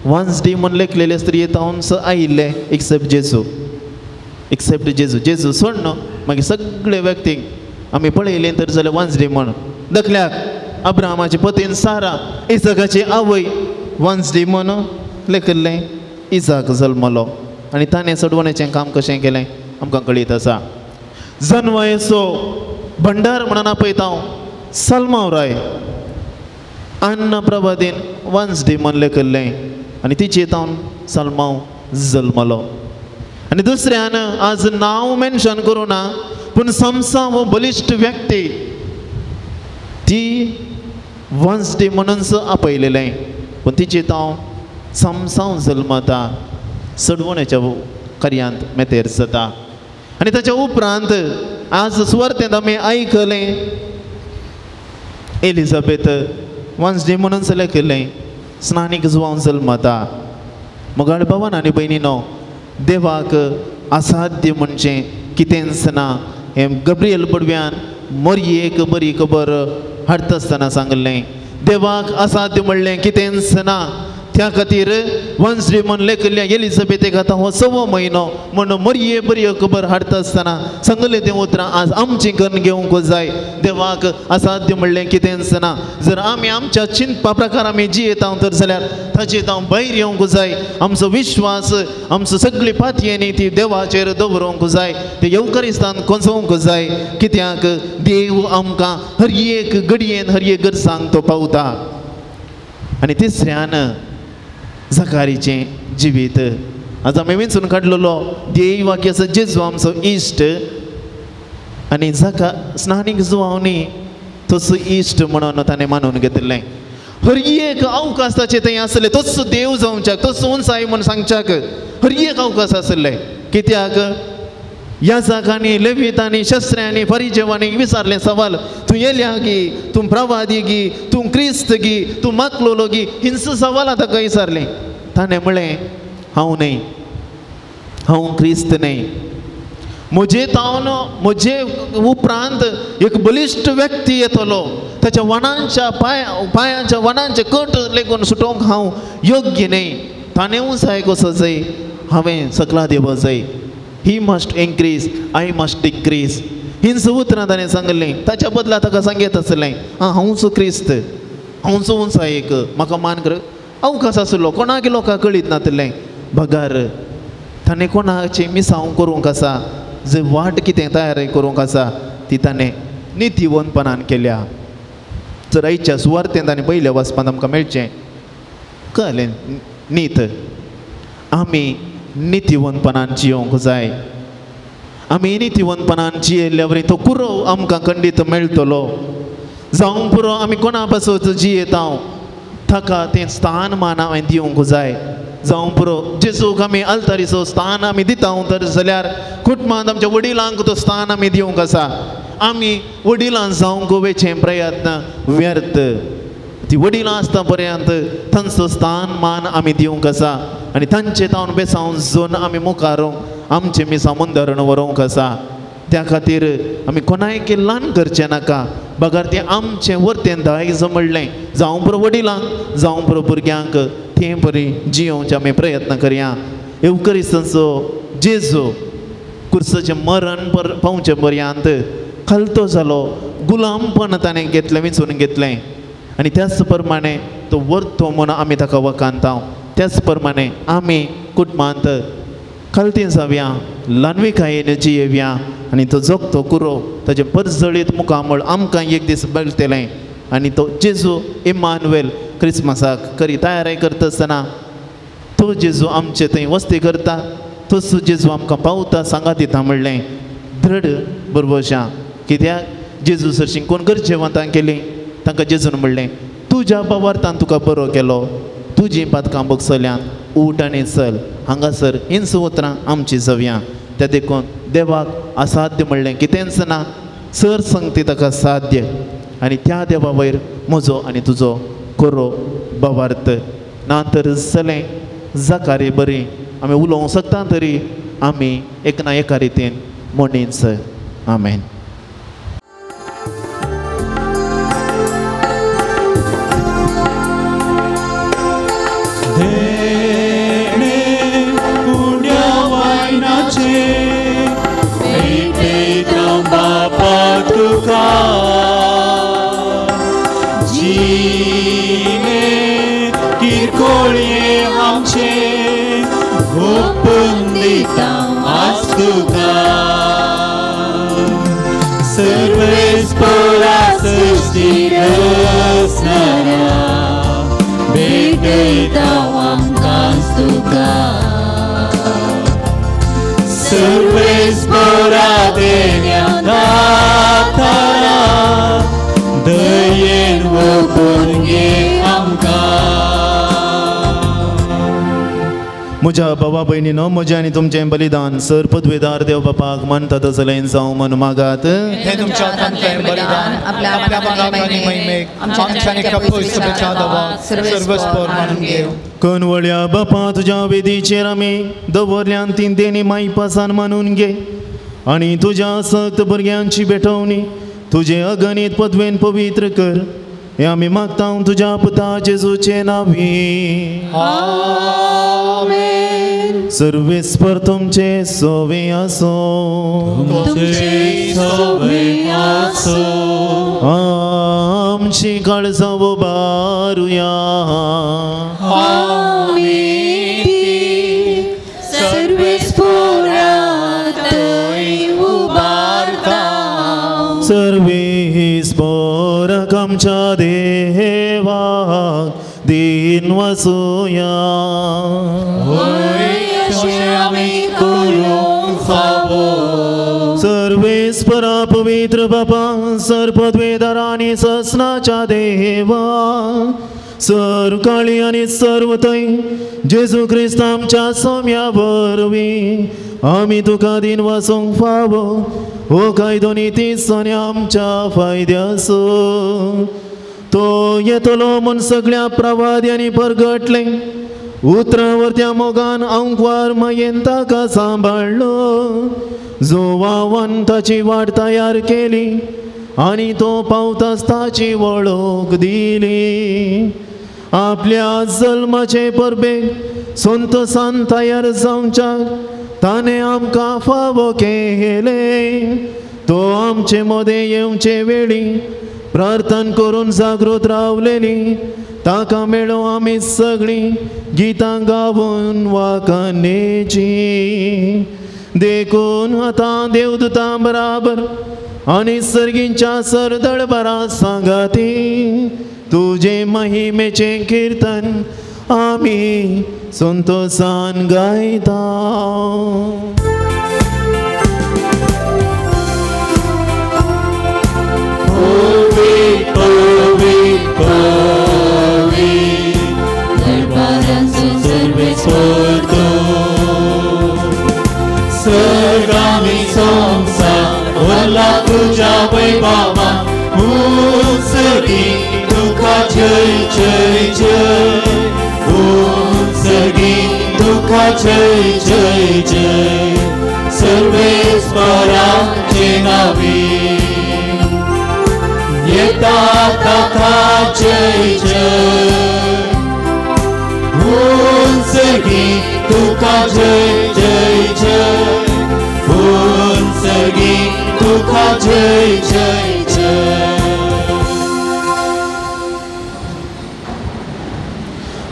वन्स डिमॉन लेखलेले स्त्री तावन आयिल्ले एक्सेप्ट जेजू. एक्सेप्ट जेजू. जेजू सोड न्हू मागीर सगळे व्यक्तीक आमी पळयलें तर जाल्यार वन्स डिमॉन. दखल्याक अब्राहमाची पतीन सारा इसाकाची आवय वन्स डिमॉन लेखिल्लें इसाक जल्मलो आनी ताणें सडवणेचें काम कशें केलें आमकां कळीत आसा. जन्मयेचो भंडार म्हणून आपयता हांव सल्मावराय अन्न प्रभादीन वन्स डिमॉन लेखिल्लें आनी तिचे तावन सल्माव जल्मलो. आनी दुसऱ्यान आज नांव मेन्शन करूं ना पूण समसा हो बलिश्ट व्यक्ती ती वन्स डिमॉनच आपयलेलें पूण तिचे ताव समसाव जल्मता सडवणेच्या कार्यांत मेतेर जाता. आनी ताच्या उपरांत आज सुवार्थेंत आमी आयकलें एलिझाबेथ वन्स डिमॉनच लेखिल्लें स्नानीक जुवांव जल्मता. मोगाळ भावान आनी भयणीनो देवाक असाध्य म्हणचें कितेंच ना हें गब्रियल पडव्यान मोरयेक बरी खबर हाडटा आसतना सांगलें. देवाक असाध्य म्हणलें कितेंच ना. त्या खातीर वन्स डिमॉन लेखिल्ल्या एलिझाबेथेक आतां हो 6वो म्हयनो म्हण मोरये बरी खबर हाडटा आसतना सांगलें तें उतरां आज आमचें कन्न घेवंक जाय. देवाक असाध्य म्हणलें कितेंच ना. जर आमी आमच्या चिंतपा प्रकार आमी जियेता तर जाल्यार ताचे हांव भायर येवंक जाय. आमचो विश्वास आमचो सगळी पातयेनी ती देवाचेर दवरूंक जाय. ते येवकारिस्तान कोसोवंक जाय. कित्याक देव आमकां हर एक घडयेन हर एक गरजांक तो पावता. आनी तिसऱ्यान झकारीचें जिवीत. आज आमी विंचून काडलेलो देव वाक्य आसा जेजू आमचो इश्ट आनी स्नानीक जुवांवनी तसो इश्ट म्हणून ताणें मानून घेतिल्लें. हर एक अवकाश ताचे थंय आसले. तसो देव जावच्याक तसो उंचाय म्हूण सांगच्याक हर एक अवकाश आसले. कित्याक याजकांनी लेवीतांनी शस्त्र्यांनी फरिजेवांनी विचारलें सवाल तूं एलिया गी तूं प्रवादी गी तूं क्रिस्त गी तूं माकलोलो गी हिंच सवाल ताका विचारलें. ताणें म्हळें हांव न्हय हांव क्रिस्त न्हय. म्हजे उपरांत एक बलिश्ट व्यक्ती येतलो. ताच्या वणांच्या पांयांच्या वणांचे कट लेगून सुटोवंक हांव योग्य न्हय. ताणें उंचाय कसो जाय हांवें सकला देव जाय. He must increase I must decrease Hinch उतरां ताणें सांगलें. ताच्या बदला ताका सांगीत आसलें हांवच क्रिस्त हांवच उंचायेक म्हाका मान कर. अवकाश आसलो कोणाक लोकांक कळीत नासलें. भगार ताणें कोणाची मिसांव करूंक आसा जे वाट कितें तयार करूंक आसा ती ताणें नितीवंतपणान केल्या. जर आयच्या सुवार्थेंत आनी पयल्या वचपांत आमकां मेळचें कळ्ळें नीत आमी नितीवंतपणान जियोंक जाय. आमी नितीवंतपणान जियेल्ल्या वरी तो कुरो आमकां खंडीत मेळटलो. जावं पुरो आमी कोणा पासून जियेता ताका तें स्थान मान हांवें दिवंक जाय. जावं पुरो जेजूक आमी आल्तारीचो स्थान आमी दिता तर जाल्यार कुटुंबांत आमच्या वडिलांक तो स्थान आमी दिवंक आसा. आमी वडिलां जावंक वेचें प्रयत्न व्यर्थ. ती वडिलां आसता पर्यंत तांचो स्थान मान आमी दिवंक आसा आनी तांचे तावन बेसांव जोन आमी मुखारूंक आमचें मिसां मुंदरण व्हरूंक आसा. त्या खातीर आमी कोणायक ल्हान करचें नाका. बगार तें आमचें वर्तें दायज म्हणलें जावं पुरो वडिलांक जावं पुरो भुरग्यांक तें बरी जियोवचे आमी प्रयत्न करया. येवकरिस्तांचो जेजू कुर्साचें मरण पावचे पर्यंत खालतो जालो. गुलामपण ताणें घेतलें विंचून घेतलें आनी त्याच प्रमाणे तो वर्तो म्हणून आमी ताका वकांताव. त्याच प्रमाणे आमी कुटुंबांत खालतीं जावया ल्हानविकायेन जियेवया आनी तो जगतो कुरो ताचे परजळीत मुखामळ आमकां एक दीस मेळटलें आनी तो जेजू इम्मानुएल क्रिस्मसाक तयारी करता आसतना तो जेजू आमचे थंय वस्ती करता. तसो जेजू आमकां पावता सांगात दिता म्हणलें दृढ बरवशा. कित्याक जेजू सरशीं कोण गरजेवंतां केलीं तांकां जेजून म्हणलें तुज्या बावार्थान तुका बरो केलो तुजीं पातकां बगसल्यान ऊट आनी चल. हांगासर हिंच उतरां आमची जावया. त्या देखून देवाक असाध्य म्हणलें कितेंच ना. सर संगती ताका साध्य आनी त्या देवा वयर म्हजो आनी तुजो कोरो बावार्थ नांतर जालें जाकारी बरी आमी उलोवंक शकता तरी आमी एक ना एका रितीन म्हणीच आमेन. किरकोळये आमचे ओपून दिता आज तुका सर्वेस्परा सृष्टी रचणारा भेटयता आमकांच तुका सर्वेस्परा देण्या दातारा दयेन ओपून घे आमकां. म्हज्या भावा भयणीनो म्हजें आनी तुमचें बलिदान सर पदवेदार देव बापाक मानता तसलें जावं म्हण मागात. हे तुमच्या हातांतलें बलिदान आपल्या भागाक आनी महिमेक आमच्यानी कपस बचाव दवा सर्वस्पर मानून घेव. कनवळ्या बापा तुज्या वेदीचेर आमी दवरल्यान तीन देणी माई पासान मानून घे आनी तुज्या सक्त भुरग्यांची भेटवणी तुजे अगणित पदवेन पवित्र कर. हे आमी मागता तुज्या पुता जेजूचे नांवी. आमेन. सर्वेस्पर तुमचे सोवे आसो. तुमचे सोवे आसो. आमची काळजां उबारुया. सर्वेस्पराक आमच्या देवाक दिन वासुया. सर्वेस्परा पवित्र बापा सर पदवेदार आनी ससनाच्या देवा सर काळी आनी सर्वतय जेजू क्रिस्त आमच्या सोम्या वरवीं आमी तुका दिन वासूंक फावो हो कायदो निती सण आमच्या फायद्याचो. तो येतलो म्हूण सगळ्या प्रवाद्यांनी परगटले उतरावरत्या मोगान अंकवार मयेन ताका सांबाळलो जो वावन ताची वाट तयार केली आनी तो पावताच ताची वळख दिली. आपल्या जल्माचे परबेक संतोसान तयार जावच्याक ताणें आमकां फावो केले. तो आमचे मोदें येवचे वेळी प्रार्थना करून जागृत रावलेली ताका मेळो आमी सगळीं गितां गावून वाखाणेची. देखून आतां देवदूतां बराबर आनी सर्गींच्या सरदळबरा सांगाती तुजे महिमेचें कीर्तन आमी संतोषान गायता. सर्गामी संसार वल्ला तुझ्या वैभवा उत्सर्गी तुका जय जय जय. उत्सर्गी तुका जय जय जय. सर्वेस्पराचे नावी येता ताका जय जय. उत्सर्गी तुका जय जय जय. उत्सर्गी तुका जय जय जय.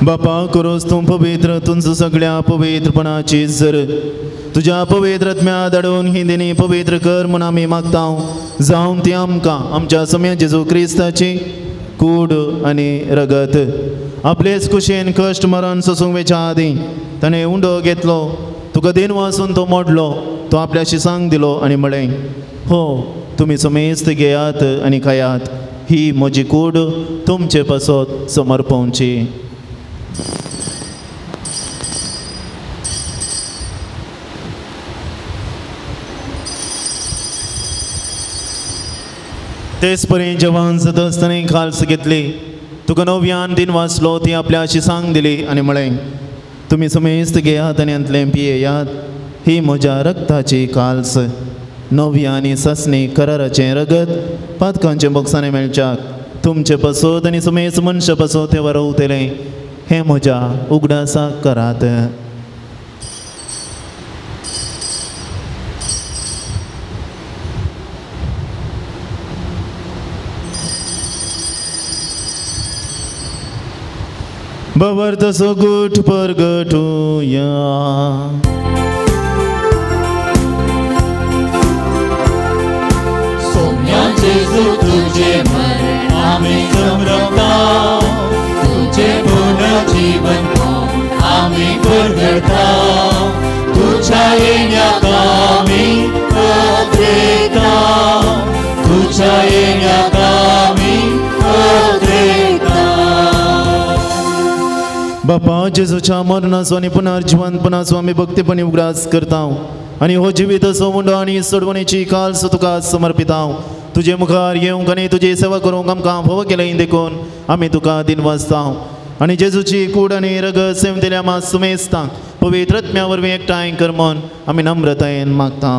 बापा करोस तूं पवित्र तुमचो सगळ्या पवित्रपणाची जर तुज्या पवित्रत्म्या धाडून ही देणी पवित्र कर म्हूण आमी मागता. जावं ती आमकां आमच्या सम्या जेजू क्रिस्ताची कूड आनी रगत आपलेच कुशेन कश्ट मरण सोसूंक वेच्या आदीं ताणें उंडो घेतलो तुका दिन वासून तो मोडलो तो आपल्या शिसांक दिलो आनी म्हळें हो तुमी समेस्त घेयात आनी खायात ही म्हजी कूड तुमचे पासत समर्पवची. तेच परेन जेवण जाता आसतना खालस घेतली तुका नव्यान दिन वाचलो ती आपल्या शिसांक दिली आनी म्हळें तुमी समेस्त घेयात आनी अंतलें पियेयात ही म्हज्या रक्ताची काल्स नव्या आनी ससणी कराराचें रगत पातकांचे बोक्सांनी मेळच्याक तुमचे पसोत आनी समेस्त मनशां पसोत हे वरवतलें हें म्हज्या उगडासाक करात. बवर तसो गुठ परगटूया. जेजू तुझे मरण आम्ही समरता तुझे पुनर्जीवन आम्ही परगटा तुझ्या येण्याक आम्ही अद्रेता तुझ्या येण्याक आम्ही अद्रेता. बापा जेजूच्या मरणाचो आनी पुनर्जीवनपणाचो आमी भक्तीपणी उगडास करता आनी हो जिवीत असो मुंडो आनी सोडवणेची काल्स तुका समर्पिता. तुजे मुखार येवंक आनी तुजी सेवा करूंक आमकां फावो केलें देखून आमी तुका दिन वाजता आनी जेजूची कूड आनी रगत सेवतेल्या आमा सुमेस्तांक पवित्र आत्म्या वरवीं एकठांय कर म्हूण आमी नम्रतायेन मागता.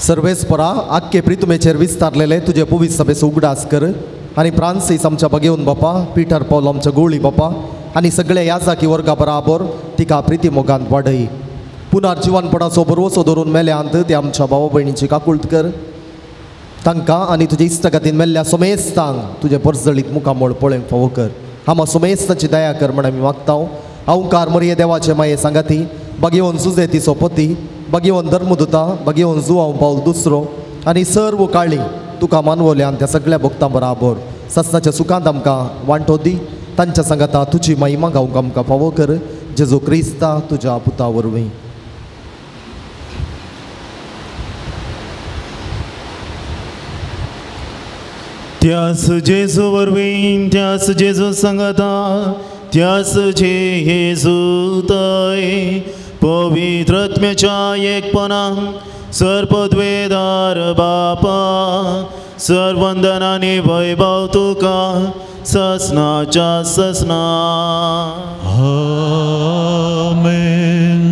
सर्वेस्परा आख्खे प्रितुमेचेर विस्तारलेले तुजे पवित्र सभेचो उगडास कर आनी फ्रांसीस आमच्या भगिवन बापा पिटर पौल आमच्या गोळी बापा आनी सगळे याजाकी वर्गा बराबर तिका प्रिती मोगांत वाडय. पुनर्जीवनपणाचो बरोसो धरून मेल्यांत ते आमच्या भावा भयणीची काकुळट कर तांकां आनी तुजे इश्टगतीन मेल्ल्या समेस्तांक तुजे परजळीत मुखामोळ पळोवंक फावो कर. आमा समेस्तांची दया कर म्हण आमी मागता. अवंकार मरिये देवाचे माये सांगाती भगिवन सुजेती सोपती भगिवन धर्मदुता भगिवन जुआंव पावल दुसरो आनी सर्व काळी तुका मानवल्यान त्या सगळ्या भक्तां बराबर सस्नाच्या सुखांत आमकां वांटो दी. तांच्या सांगाता तुजी महिमा गावंक आमकां फावो कर. जेजू क्रिस्ता तुज्या पुता वरवीं. त्यास जेजू वरवीं त्यास जेजू सांगता त्यास जेजू तय पवित्र आत्म्याच्या एकपणाक सर्पद्वेदार बापा सर्वंदन आनी वैभव तुका ससनाच्या ससना. आमेन.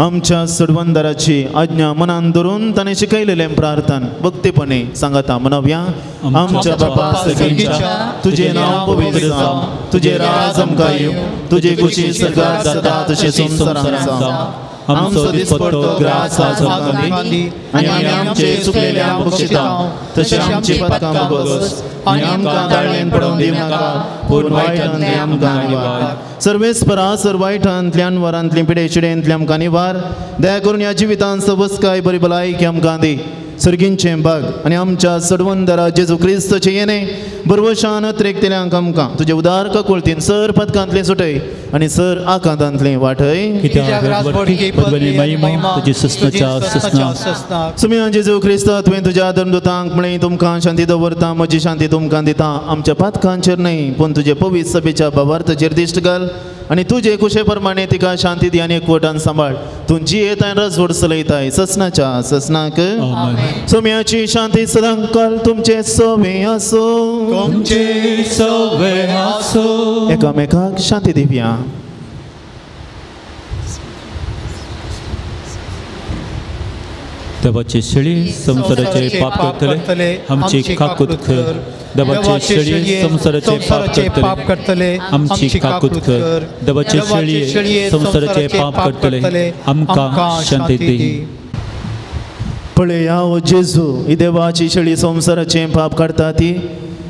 आमच्या सडवंदराची आज्ञा मनान धरून ताणें शिकयलेलें प्रार्थन भक्तीपणे सांगता म्हणूया. आमच्या बापा सगळ्यांच्या तुझे नांव पवित्र जावं तुझे राज आमकां येवं तुझी खुशी सदांच सदा तशें संवसारांत जावं. आमचो दिसपट्टो ग्रास आज आनी आमचे चुकलेले बक्षिता तशें आमची पातकां बगस आनी आमकां दाळेन पडोवन दिवं नाका पूण वायटांतले आमकां निवार. सर्वेस्परा सर्व वायटांतल्यान वरांतली पिडे शिडेंतले आमकां निवार. दया करून ह्या जिवितांत सबस्काय बरी भलायकी आमकां दी. सर्गींचें भाग आनी आमच्या सडवंदरा जेजू क्रिस्ताचें येणें बरवशान त्रेकतेल्यांक आमकां तुजे उदार काकुळतीन सर पदकांतलें सुटय आनी सर आकांतांतलें वाटय. सुम्या जेजू क्रिस्ता तुवें तुज्या धर्मदूतांक म्हळें तुमकां शांती दवरता म्हजी शांती तुमकां दिता. आमच्या पातकांचेर न्हय पूण तुजे पवित्र सभेच्या भावार्थाचेर दिश्ट घाल आनी तुजे कुशे प्रमाणे तिका शांती दी आनी एकवटान सांबाळ. तूं जी येताय रस व्हड चलयताय ससनाच्या ससनाक. सोम्याची शांती सदां काल तुमचे सोवे आसूं एकामेकाक शांती दिवया. देवाची शेळी संसाराचे पाप करतले आमची काकूत कर. देवाची शेळी संसाराचे पाप करतले आमची काकूत कर. देवाची शेळी संसाराचे पाप करतले आमकां शांती दी. पळया ओ जेजू ही देवाची शेळी संसाराचे पाप काडटा ती.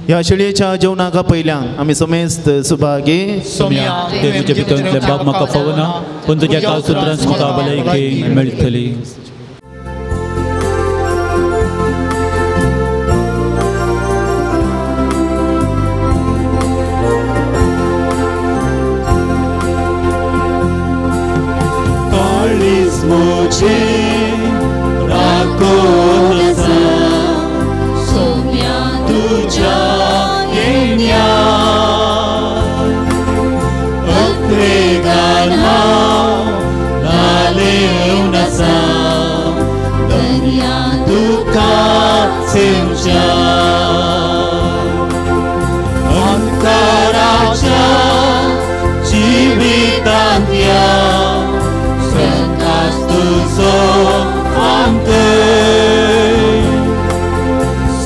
ह्या शेळयेच्या जेवणाका पयल्यान आमी समेस्त सुभागी. देवाच्या भितरले बाब म्हाका फावना पूण तुज्या काळसुत्रांत म्हाका भलायकी मेळटली. मोचे राखोन आसा सोम्या तुज्या येण्या अत्रेगान हांव नालेवन आसा दर्या तुका सेवच्या.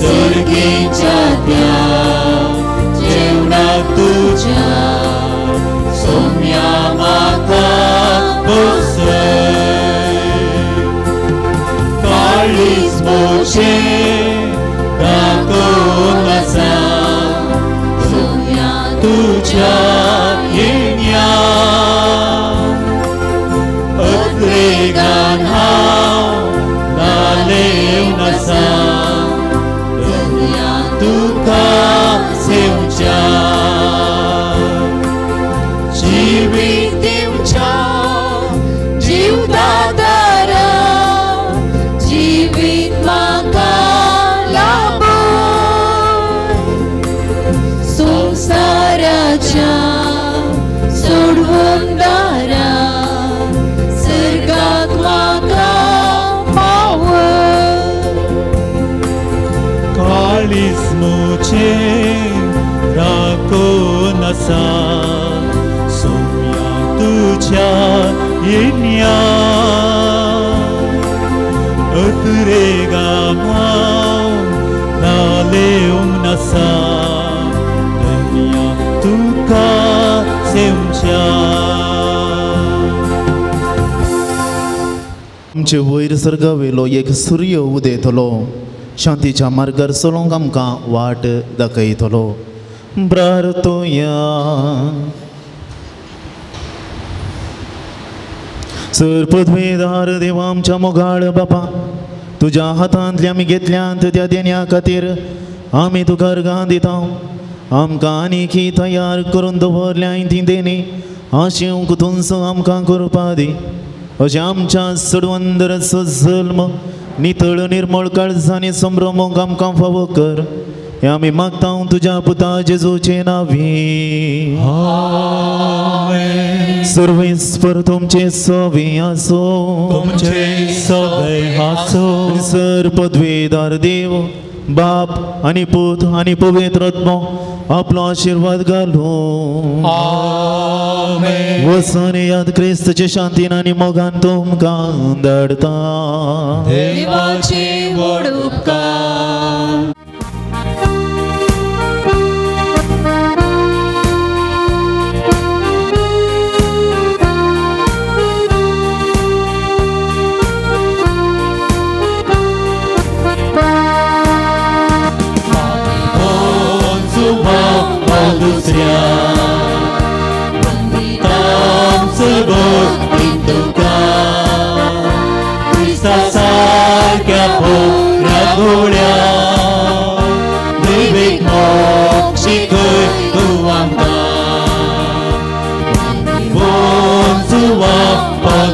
सर्गीच्या त्या जेवणाक तुझ्या सोम्या माता बसय काळीज मोशे दाखोवन आसा सोम्या तुझ्या येण्या अत्रेगान हांव नालेवन आसा तुका सेवच्या जिवीत दिवच्या जीवदातारा जिवीत म्हाका लाभो संवसाराच्या सोडवून दारा सर्गाक म्हाका पावय काळीज मोचे राखोवन आसा सोम्या तुझ्या येण्या अत्रेगाम हांव नालेवून आसा धन्या तुका सेवच्या आमचे वयर सर्गा वेलो एक सूर्य उदेतलो शांतीच्या मार्गार चलोंक आमकां वाट दाखयतलो प्रार्थोया सर्पद्वेदार देवा आमच्या मोगाळ बापा तुज्या हातांतल्या आमी घेतल्यांत त्या देण्या खातीर आमी तुका अर्गां दिता आमकां आनीक तयार करून दवरल्या ती देणी आशेवंक तुमचो आमकां करपा दी अशें आमच्या सडवंदर जल्म नितळ निर्मळ काळजांनी संभ्रमोंक आमकां फावो कर हें आमी मागता तुज्या पुता जेजूचे नांवी सर्वेस्पर तुमचे सवे आसो तुमचे सवे आसो सर पदवेदार देव बाप आनी पूत आनी पवित्र आत्मो आपलो आशीर्वाद घालो वसन याद क्रिस्तचे शांतीन आनी मोगान तुमकां धाडटा देवाचे व्हड उपकार दुसऱ्या तामचं भक्तीन तुका क्रिस्ता सारक्या भोवऱ्या घोड्या दैवीक मोग शिकय तूं आमकां सुवा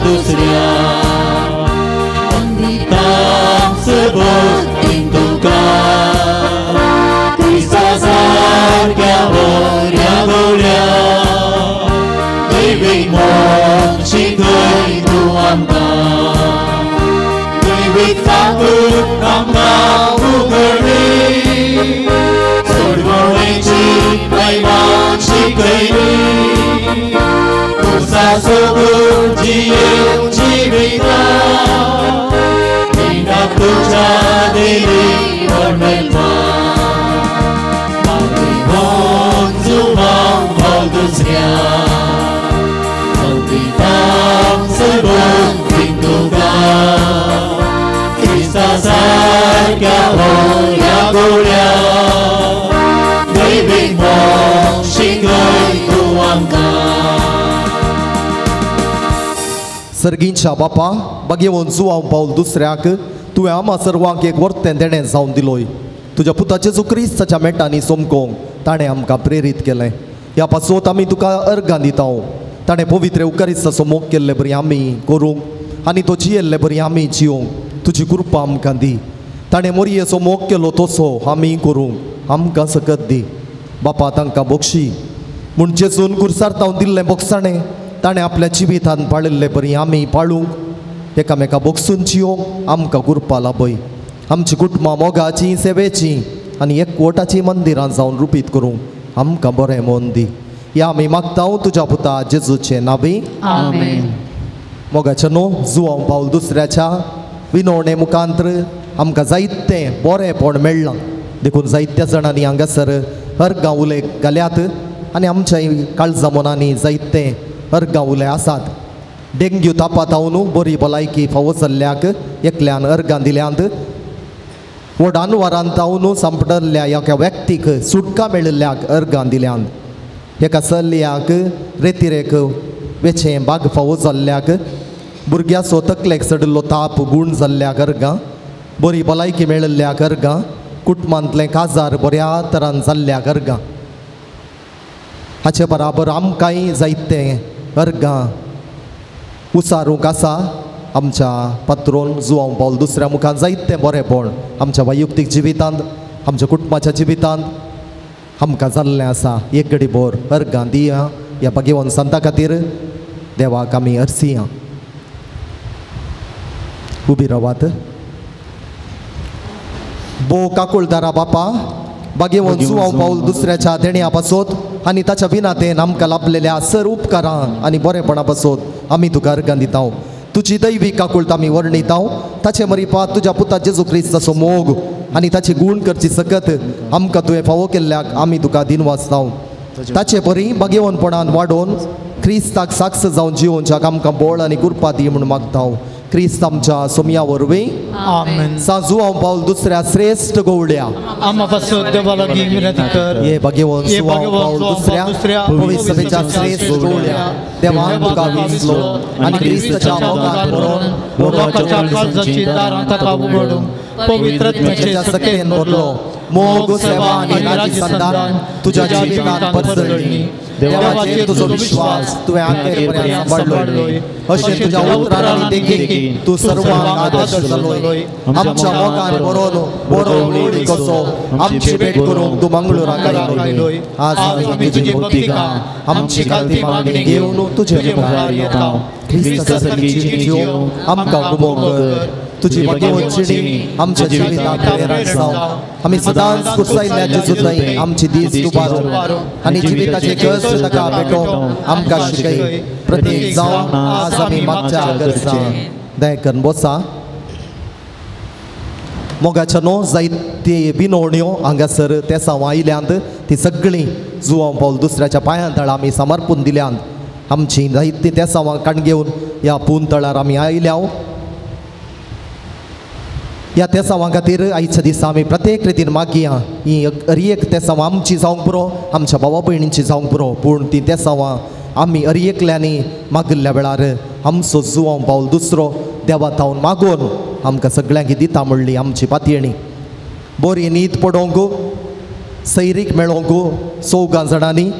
दुसऱ्या तामचं भक्तीन तुका सारक्या भोवऱ्या घोड्या दैवीक मोग शिकय तूं आमकां दैवीक ताकूत आमकां उगडली सोडवणेची महिमा शिकयली तुसा सोडून जियेव जिविता विना तुझ्या देवी वर्णयता दुसऱ्या तुका क्रिस्ता सारक्या भोवऱ्या घोड्या दैवीक मोग शिकय तूं आमकां सर्गींच्या बापा बागेवन जुवांव पावल दुसऱ्याक तुवें आम्हा सर्वांक एक वर्तें देणें जावन दिलोय तुज्या पुताचे जो क्रिस्ताच्या मेटांनी सोमकोंक ताणें आमकां प्रेरीत केलें ह्या पासोत आमी तुका अर्गां दिता ताणें पवित्र उकारिस्ताचो मोग केल्ले बरी आमी करूंक आनी तो जियेल्ले बरी आमी जियोंक तुजी कृपा आमकां दी ताणें मोरयेचो मोग केलो तसो आमी करूंक आमकां सकत दी बापा तांकां बक्षी म्हूण जेजून कुर्सार तावन दिल्लें बोगसाणें ताणें आपल्या जिवितांत पाळिल्ले बरी आमी पाळूंक एकामेका बोगसून जियोंक आमकां कृपा लाभय आमची कुटुंबां मोगाची सेवेची आनी एकवटाची मंदिरां जावन रुपीत करूंक आमकां बरें मोन दी या आमी मागता तुज्या पुता जेजूचे नांवी आमेन मोगाच्या न्हू जुवांव पावल दुसऱ्याच्या विनवणे मुखांतर आमकां जायतें बरेंपण मेळ्ळां देखून जायत्या जाणांनी हांगासर अर्गां उलय घाल्यात आनी आमच्या काळजा मनांनी जायते अर्गां उलय आसात. डेंग्यू तापातावन बरी भलायकी फावो जाल्ल्याक एकल्यान अर्गां दिल्यांत वडान वारांतावन संपडल्ल्या एका व्यक्तीक सुटका मेळिल्ल्याक अर्गां दिल्यांत एका चलयाक रेतिरेक वेचें बाग फावो जाल्ल्याक भुरग्याचो तकलेक चडिल्लो ताप गूण जाल्ल्याक अर्गां बरी भलायकी मेळिल्ल्याक अर्गां कुटुंबांतलें काजार बऱ्या तरान जाल्ल्याक अर्गां हाचे बराबर आमकांय जायते अर्गां उसारूंक आसा. आमच्या पात्रोन जुवांव पावल दुसऱ्या मुखार जायतें बरेंपण आमच्या वैयक्तीक जिवितांत आमच्या कुटुंबाच्या जिवितांत आमकां जाल्लें आसा. एक घडी भर अर्गां दिया ह्या भाग्यवान संता खातीर देवाक आमी अर्सिया. उबी रावात. बो काकुळदारा बापा भाग्यवान जुवांव पावल दुसऱ्याच्या देण्या पासत आनी ताच्या विनातेन आमकां लाभलेल्या सर उपकारां आनी बरेपणा पासत आमी तुका अर्गां दिता. तुजी दैवी काकुळट आमी वर्णिता. ताचे मरिपात तुज्या पुता जेजू क्रिस्ताचो मोग आनी ताची गूण करची सकत आमकां तुवें फावो केल्ल्याक आमी तुका दिनवासता. ताचे बरी भाग्यवानपणान वाडोवन क्रिस्ताक साक्ष जावन जिवोवच्याक आमकां बळ आनी कृपा दी म्हूण मागता. क्रिस्त आमच्या सोमया वरवीं आमेन. जुवांव पावल दुसऱ्या श्रेष्ठ गवळ्या आम्हा पासून देवा लागीं विनंती कर. ये भाग्यवान जुवांव पावल दुसऱ्या पवित्र सभेच्या श्रेष्ठ गवळ्या देवान तुका विसलो आनी क्रिस्ताच्या मोगान व्हरून लोकांच्या काळजाची दारां ताका उगडून पवित्रतेच्या सत्तेन भरलो. मोग सेवा आनी राजी संदान तुज्या जिवितांत परसळ्ळी. देवाचेर तुजो विश्वास तुवें आखेर पर्यंत सांबाळलोय. अशें तुज्या उतरांनी देखीक तूं सर्वांक आदर्श जालोय. आमच्या मोगान बरोवन बरो गवळी कसो आमची भेट करूंक तूं मंगळुराक आयलोय. आज आमी तुजी भक्तिका आमची खालती मागणी घेवन तुजे मुखार येता. क्रिस्ताची जियो आमकां उबो कर. तुजी भाग्यवंचिणी आमच्या जिवितांत प्रेरक जाव. आमी सदांच कुर्सायल्ल्या जेजूतय आमची दीस दुबारो आनी जिविताचे कश्ट ताका भेटोवंक आमकां शिकय. प्रत्येक जावन आज आमी मागच्या गरजा दयकन बसा. मोगाच्या न्हू जायती बिनवण्यो हांगासर ते साव आयल्यांत ती सगळीं जुवांव पावल दुसऱ्याच्या पांयां तळा आमी समर्पून दिल्यांत आमची जायती त्या सावां काण घेवन ह्या पून तळार आमी आयल्या. ह्या त्या सावां खातीर आयच्या दिसा आमी प्रत्येक रितीन मागया ही एक त्या सावां आमची जावंक पुरो आमच्या भावा भयणींची जावंक पुरो. पूण ती त्या सावां आमी एकल्यांनी मागिल्ल्या वेळार आमचो जुवांव पावल दुसरो देवा थावन मागोवन आमकां सगळ्यांक दिता म्हणली आमची पातयणी. बरी न्हीद पडोवंक सैरीक मेळोवंक 14 जाणांनी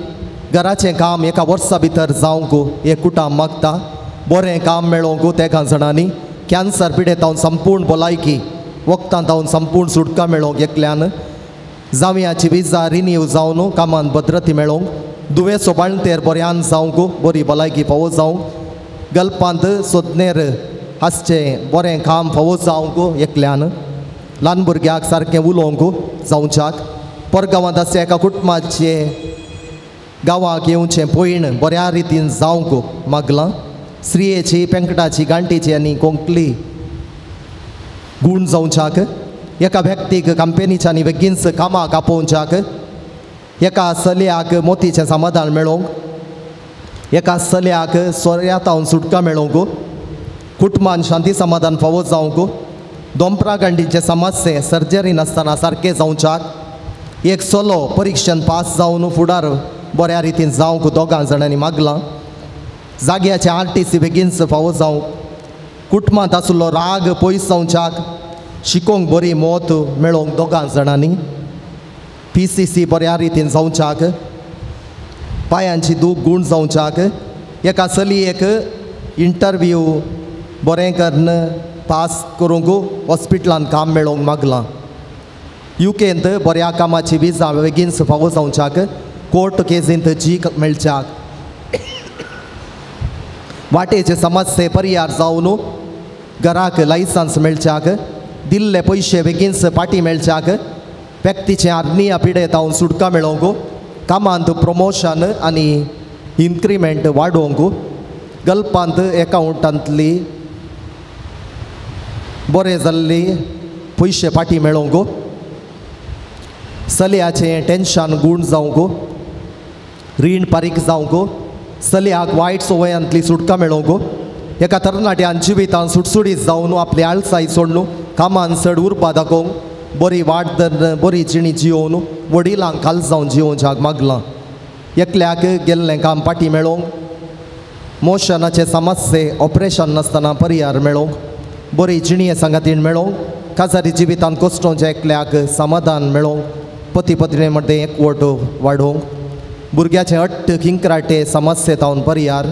घराचें काम एका वर्सा भितर जावंक एक कुटाम मागता. बरें काम मेळोवंक ते 11 जाणांनी कॅन्सर पिडेतावन संपूर्ण भलायकी वखदां तावन संपूर्ण सुटका मेळोवंक एकल्यान जावयाची विजा रिन्यू जावन कामान भद्रती मेळोवंक दुयेंसो बाळंतेर बऱ्यान जावंक बरी भलायकी फावो जावंक गल्पांत सोदनेर आसचें बरें काम फावो जावंक एकल्यान ल्हान भुरग्याक सारकें उलोवंक जावच्याक परगांवांत आसच्या एका कुटुंबाचे गांवांक येवचें पयण बऱ्या रितीन जावंक मागलां. स्त्रियेची पेंकटाची गांठीची आनी कोंकली गूण जावच्याक एका व्यक्तीक कंपनीच्यानी बेगीनच कामाक आपोवच्याक एका चलयाक मोतीचें समाधान मेळोवंक एका चलयाक सोऱ्यातावन सुटका मेळोवंक कुटुंबान शांती समाधान फावो जावंक दोंपरा गांठीचे समस्ये सर्जरी नासतना सारकें जावच्याक एक चलो परिक्षेन पास जावन फुडार बऱ्या रितीन जावंक 2 जाणांनी मागलां. जाग्याचे RTC बेगीनच फावो जावंक कुटुंबांत आसलो राग पयस जावच्याक शिकोवंक बरी मोत मेळोवंक 2 जाणांनी PCC बऱ्या रितीन जावच्याक पांयांची दूख गूण जावच्याक एका चलयेक इंटरव्यू बरें करन पास करूंक हॉस्पिटलांत काम मेळोवंक मागलां. UKंत बऱ्या कामाची विजा बेगीनच फावो जावच्याक कोर्ट केसींत जीक मेळच्याक वाटेचे समस्ये पर्याय जावन घराक लायसन्स मेळच्याक दिल्ले पयशे बेगीनच पाटी मेळच्याक व्यक्तीचें आर्निया पिडेतावन सुटका मेळोवंक कामांत प्रमोशन आनी इन्क्रिमेंट वाडोवंक गल्पांत एकाउंटांतली बरें जाल्ली पयशे फाटी मेळोवंक चलयाचें टेन्शन गूण जावंक रीण फारीक जावंक चलयाक वायट संवयांतली सुटका मेळोवंक एका तरणाट्यान जिवितांत सुटसुडीत जावन आपली आळसाय सोडून कामान चड उरपा दाखोवंक बरी वाट बरी जिणी जियोवन वडिलांक खाल जावन जियोवच्याक मागलां एकल्याक गेल्लें काम फाटी मेळोवंक मोशनाचे समस्ये ऑपरेशन नासतना परिहार मेळोवंक बरी जिणये संगातीन मेळोवंक काजारी जिवितांत कश्टांचे एकल्याक समाधान मेळोवंक पती पत्नी मध्ये एकवट वाडोवंक भुरग्याचे अट्ट किंकराटे समस्ये तावन परिहार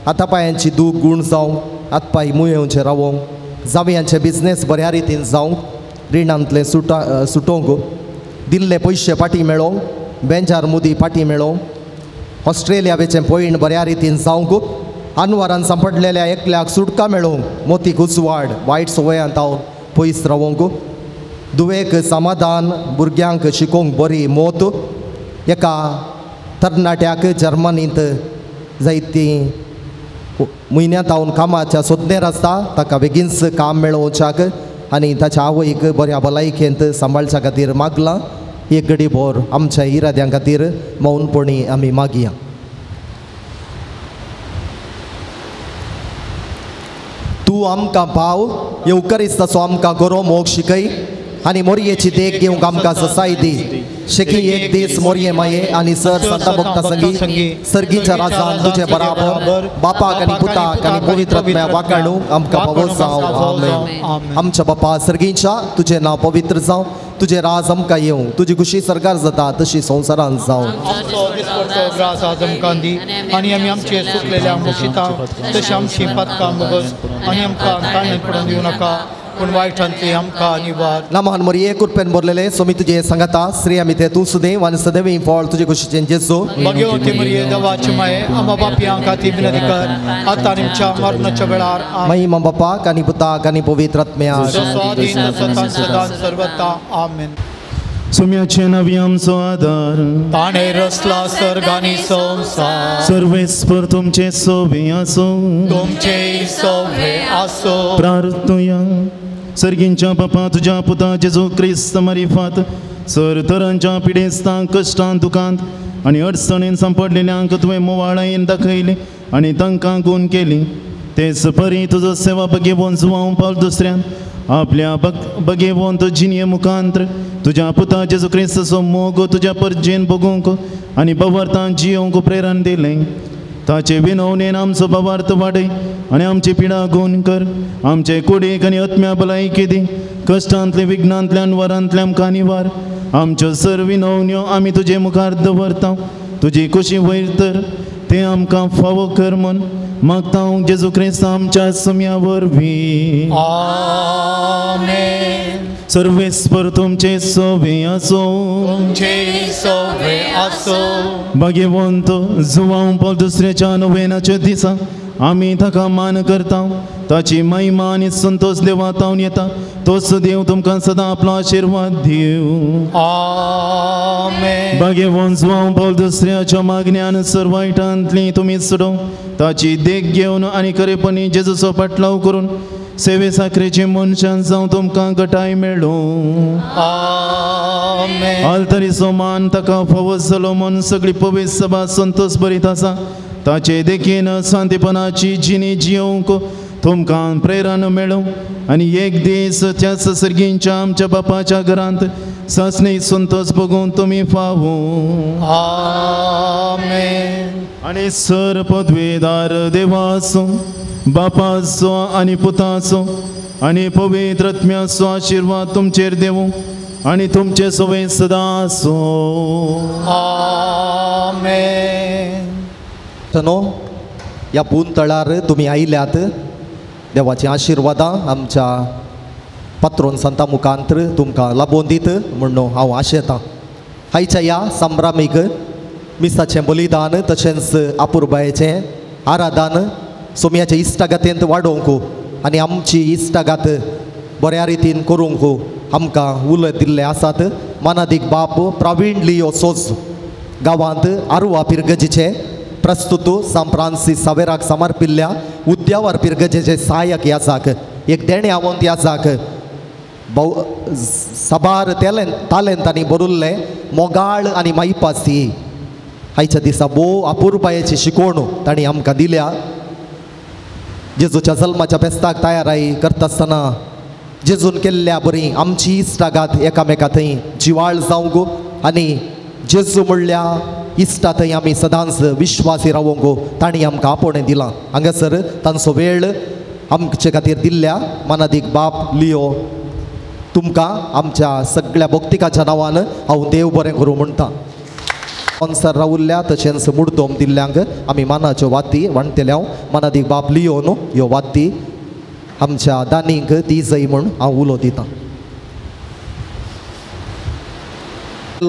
हातापायांची दूख गूण जावंक हातपाय मुयेवचे रावोवंक जावयांचे बिझनेस बऱ्या रितीन जावंक रिणांतले सुटोवंक दिल्ले पयशे फाटी मेळोवंक बेंजार मुदी फाटी मेळोवंक ऑस्ट्रेलिया वेचें पयण बऱ्या रितीन जावंक अनवरान सांपडलेल्या एकल्याक सुटका मेळोवंक मोतीक उजवाड वायट संवयांत हांव पयस रावोंक दुवेक समाधान भुरग्यांक शिकोवंक बरी मोत एका तरणाट्याक जर्मनींत जायती म्हयन्यांत हांव कामाच्या सोदनेर आसता ताका बेगीनच काम मेळोवच्याक आनी ताच्या आवयक बऱ्या भलायकेंत सांबाळच्या खातीर मागलां एक घडी भर आमच्या इराद्यां खातीर मौनपणी आमी मागया तूं आमकां पाव येवकारीच तसो आमकां गरो मोग शिकय आनी मोरयेची देख घेवंक आमकां ससाय दी शेकी एक दीस मोरये माये आनी सर संता भक्ता संगी सर्गीच्या राजान तुजे बराबर बापाक आनी पुताक आनी पवित्र आत्म्या वाखाणूंक आमकां फावो जावं आमेन आमच्या बापा सर्गीच्या तुजें नांव पवित्र जावं तुजें राज आमकां येवं तुजी खुशी सरकार जाता तशी संवसारांत जावं आमकां दी आनी आमी आमचे सुकलेल्यांक बक्षिता तशी आमची पातकां बगस आनी आमकां ताणें पडून दिवं नाका पूण वायटांतली आमकां निवार नामान मोरये कृपेन भरलेले सोमी तुजे सांगाता श्री आमी ते तूं सुदेव आनी सदैव फळ तुजे कुशीचें जेजू भगवती मरिये देवाची माये आमा बापयां खातीर विनंती कर आतां आनी आमच्या मरणाच्या वेळार महिमा बापाक आनी पुताक आनी पवित्र आत्म्याक सदां सर्वता आमेन सुम्याचे नवी आमचो आदार ताणें रचला सर्ग आनी संवसार सर्वेस्पर तुमचे सोबे आसो तुमचे सोबे आसो प्रार्थुया सर्गींच्या बापा तुज्या पुता जेजू क्रिस्त मारिफात सर तरांच्या पिडेस्तांक कश्टांत दुखांत आनी अडचणीन सांपडलेल्यांक तुवें मोवाळायेन दाखयली आनी तांकां गूण केली तेच परी तुजो सेवा बगेवोन जुवांव पावल दुसऱ्यान आपल्या बगेवोन तो जिनिये मुखांत्र तुज्या पुता जेजू क्रिस्ताचो मोग तुज्या परजेन बगूंक आनी बवार्थांत जियोंक प्रेरण दिलें ताचे विनवणेन आमचो बवार्थ वाडय आनी आमची पिडा गूण कर आमचे कुडीक आनी आत्म्या भलायकी दी कश्टांतले विघ्नांतल्यान वरांतल्या आमकां निवार आमच्यो सर विनवण्यो आमी तुजे मुखार दवरता तुजी खुशी वयर तर ते आमकां फावो कर म्हूण मागता हांव जेजू क्रिस्त आमच्या सुम्या वरवीं आमेन सर्वेस्पर तुमचे सोबे आसो तुमचे सोबे आसो भाग्यवंत जुवांव पावल दुसऱ्याच्या नोवेनाच्या दिसा आमी ताका मान करता ताची महिमा आनी संतोष देवातावन येता तोच देव तुमकां सदां आपलो आशिर्वाद दिवं आमेन भाग्यवंत जुवांव पावल दुसऱ्याच्या मागण्यान सर वायटांतली तुमी सोडोव ताची देख घेवन आनी खरेपणी जेजूचो पाटलाव करून सेवे साखरेचे मनशान जावं तुमकां गटाय मेळो आमेन आलतरीचो मान ताका फावो जालो म्हूण सगळी पवित्र सभा संतोष बरीत आसा ताचे देखीन शांतीपणाची जिणी जियोवंक तुमकां प्रेरण मेळो आनी एक दीस त्याच सर्गींच्या आमच्या बापाच्या घरांत सासणी संतोष बगून तुमी फावो आमेन आनी सर पदवेदार देवाचो बापाचो आनी पुताचो आनी पवित्र आत्म्याचो आशिर्वाद तुमचेर देवूं आनी तुमचे सवय सदां आसो आमेन तनो ह्या पून तळार तुमी आयल्यात देवाची आशिर्वादां आमच्या पात्रोन संता मुखांत्र तुमकां लाबोवन दीत म्हणून हांव आशेतां आयच्या ह्या संभ्रामीक मिसाचें बलिदान तशेंच आपुरबायेचें आराधन सोम्याच्या इश्टागतेंत वाडोवंक आनी आमची इश्टागत बऱ्या रितीन करूंक आमकां उलय दिल्ले आसात मानादीक बाप प्रवीण लियो सोज गांवांत आरुवा पिरगजीचे प्रस्तुतू साम फ्रांसीस सावेराक समर्पिल्ल्या उद्यावर पिरगजेचे सहाय्यक याचाक एक देणे आवंत याचाक सबार तालेंतांनी बरुल्ले मोगाळ आनी माईपासी आयच्या दिसा भोव अपुरबायेची शिकवण तांणी आमकां दिल्या. जेजूच्या जल्माच्या फेस्ताक तयाराई करता आसतना जेजून केल्ल्या बरी आमची इश्टागात एकामेका थंय जिवाळ जावंक आनी जेजू म्हणल्या इश्टा थंय आमी सदांच विश्वासी रावंक तांणी आमकां आपोवणें दिलां. हांगासर तांचो वेळ आमचे खातीर दिल्ल्या मानादीक बाब लिओ तुमकां आमच्या सगळ्या भक्तिकाच्या नांवान हांव देव बरें करूं म्हणटा. स्पॉन्सर रावुल्ल्या तशेंच मुर्तोम दिल्ल्यांक आमी मानाच्यो वाती वाणटेल्या मानादीक बाब लिओ न्हू ह्यो वाती आमच्या दानींक ती जय म्हूण हांव उलो दितां.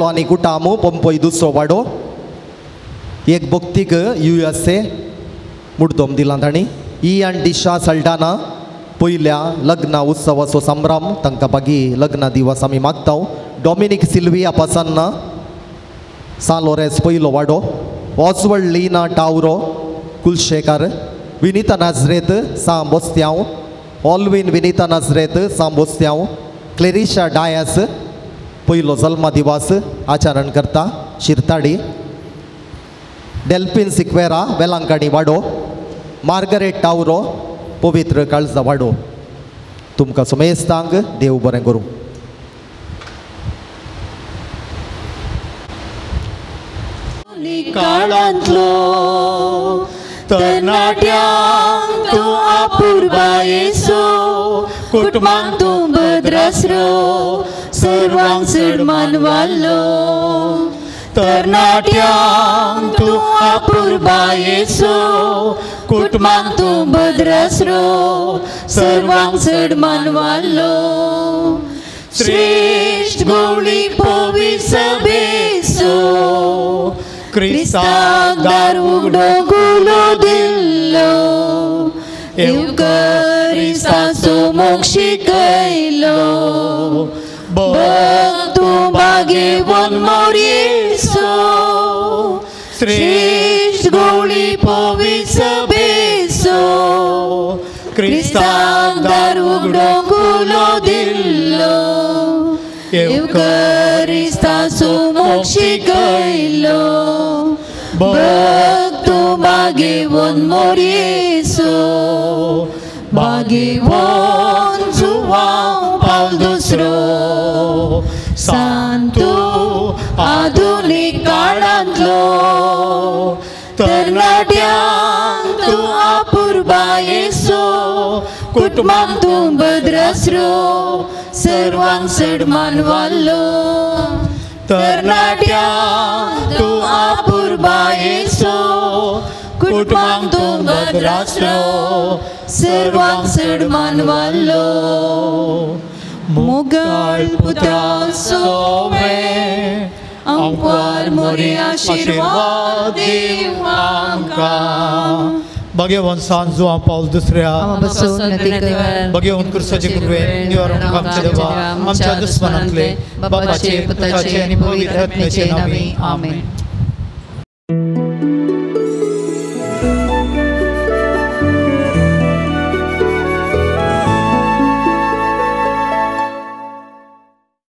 आनी कुटामू पंपय दुसरो वाडो एक भक्तीक USA मुर्तोम दिलां तांणी. ई आनी दिशा सल्टाना पयल्या लग्न उत्सवाचो संभ्रम तांकां बागी लग्न दिवस आमी मागता. डॉमिनीक सिल्विया पासान्ना सालोरेस पयलो वाडो. ऑस्वर्ड लिना टावरो कुलशेकर. विनीता नाजरेत साम बोस्त्यांव. ऑल्विन विनीता नाजरेत साम बोस्त्यांव. क्लेरिशा डायस पयलो जल्मा दिवस आचरण करता शिरताडी. डेल्फिन सिक्वेरा वेलांकाणी वाडो. मार्गरेट टावरो पवित्र काळजा वाडो. तुमकां समेस्तांक देव बरें करूं. काळांतलो तरणाट्यांक तूं अपुरबायेचो कुटुंबांक तूं भद्रासरो सर्वांक चड मानवालो. तरणाट्यांक तूं अपुरबायेचो कुटुंबांक तूं भद्रासरो सर्वांक चड मानवालो. श्रेष्ठ गवळी पवित्र सभेचो क्रिस्ताक दार उगडो गुलो दिल्लो. क्रिस्ताचो मोक्षी कैलो भक्त तूं भाग्यवान मोरयेचो. श्रेष्ठ गवळी पवित्र सभेचो क्रिस्ताक दार उगडो गुलो दिल्लो. क्रिस्ताचो मोक्षी कैलो भक्त तूं भाग्यवान मोरयेचो. भाग्यवान जुवांव पावल दुसरो सांतो आधुनीक काळांतलो तरणाट्यांक तूं अपुरबायेचो कुटुंबांक तूं भद्रासरो सर्वांक चड मानवालो. तरणाट्यांक तूं अपुरबायेचो कुटुंबांक तूं भद्रासरो सर्वांक चड मानवालो. मोगाळ पुत्राचो मे आमकां मोरे आशिर्वाद दिव आमकां. भगवान सांजो हांव पावल दुसऱ्या भगवान क्रिस्ताचे कृपेन निवारण आमच्या देवा आमच्या दुस्मनांतले बापाचे पुताचे आनी पवित्र आत्म्याचे नांवे आमेन.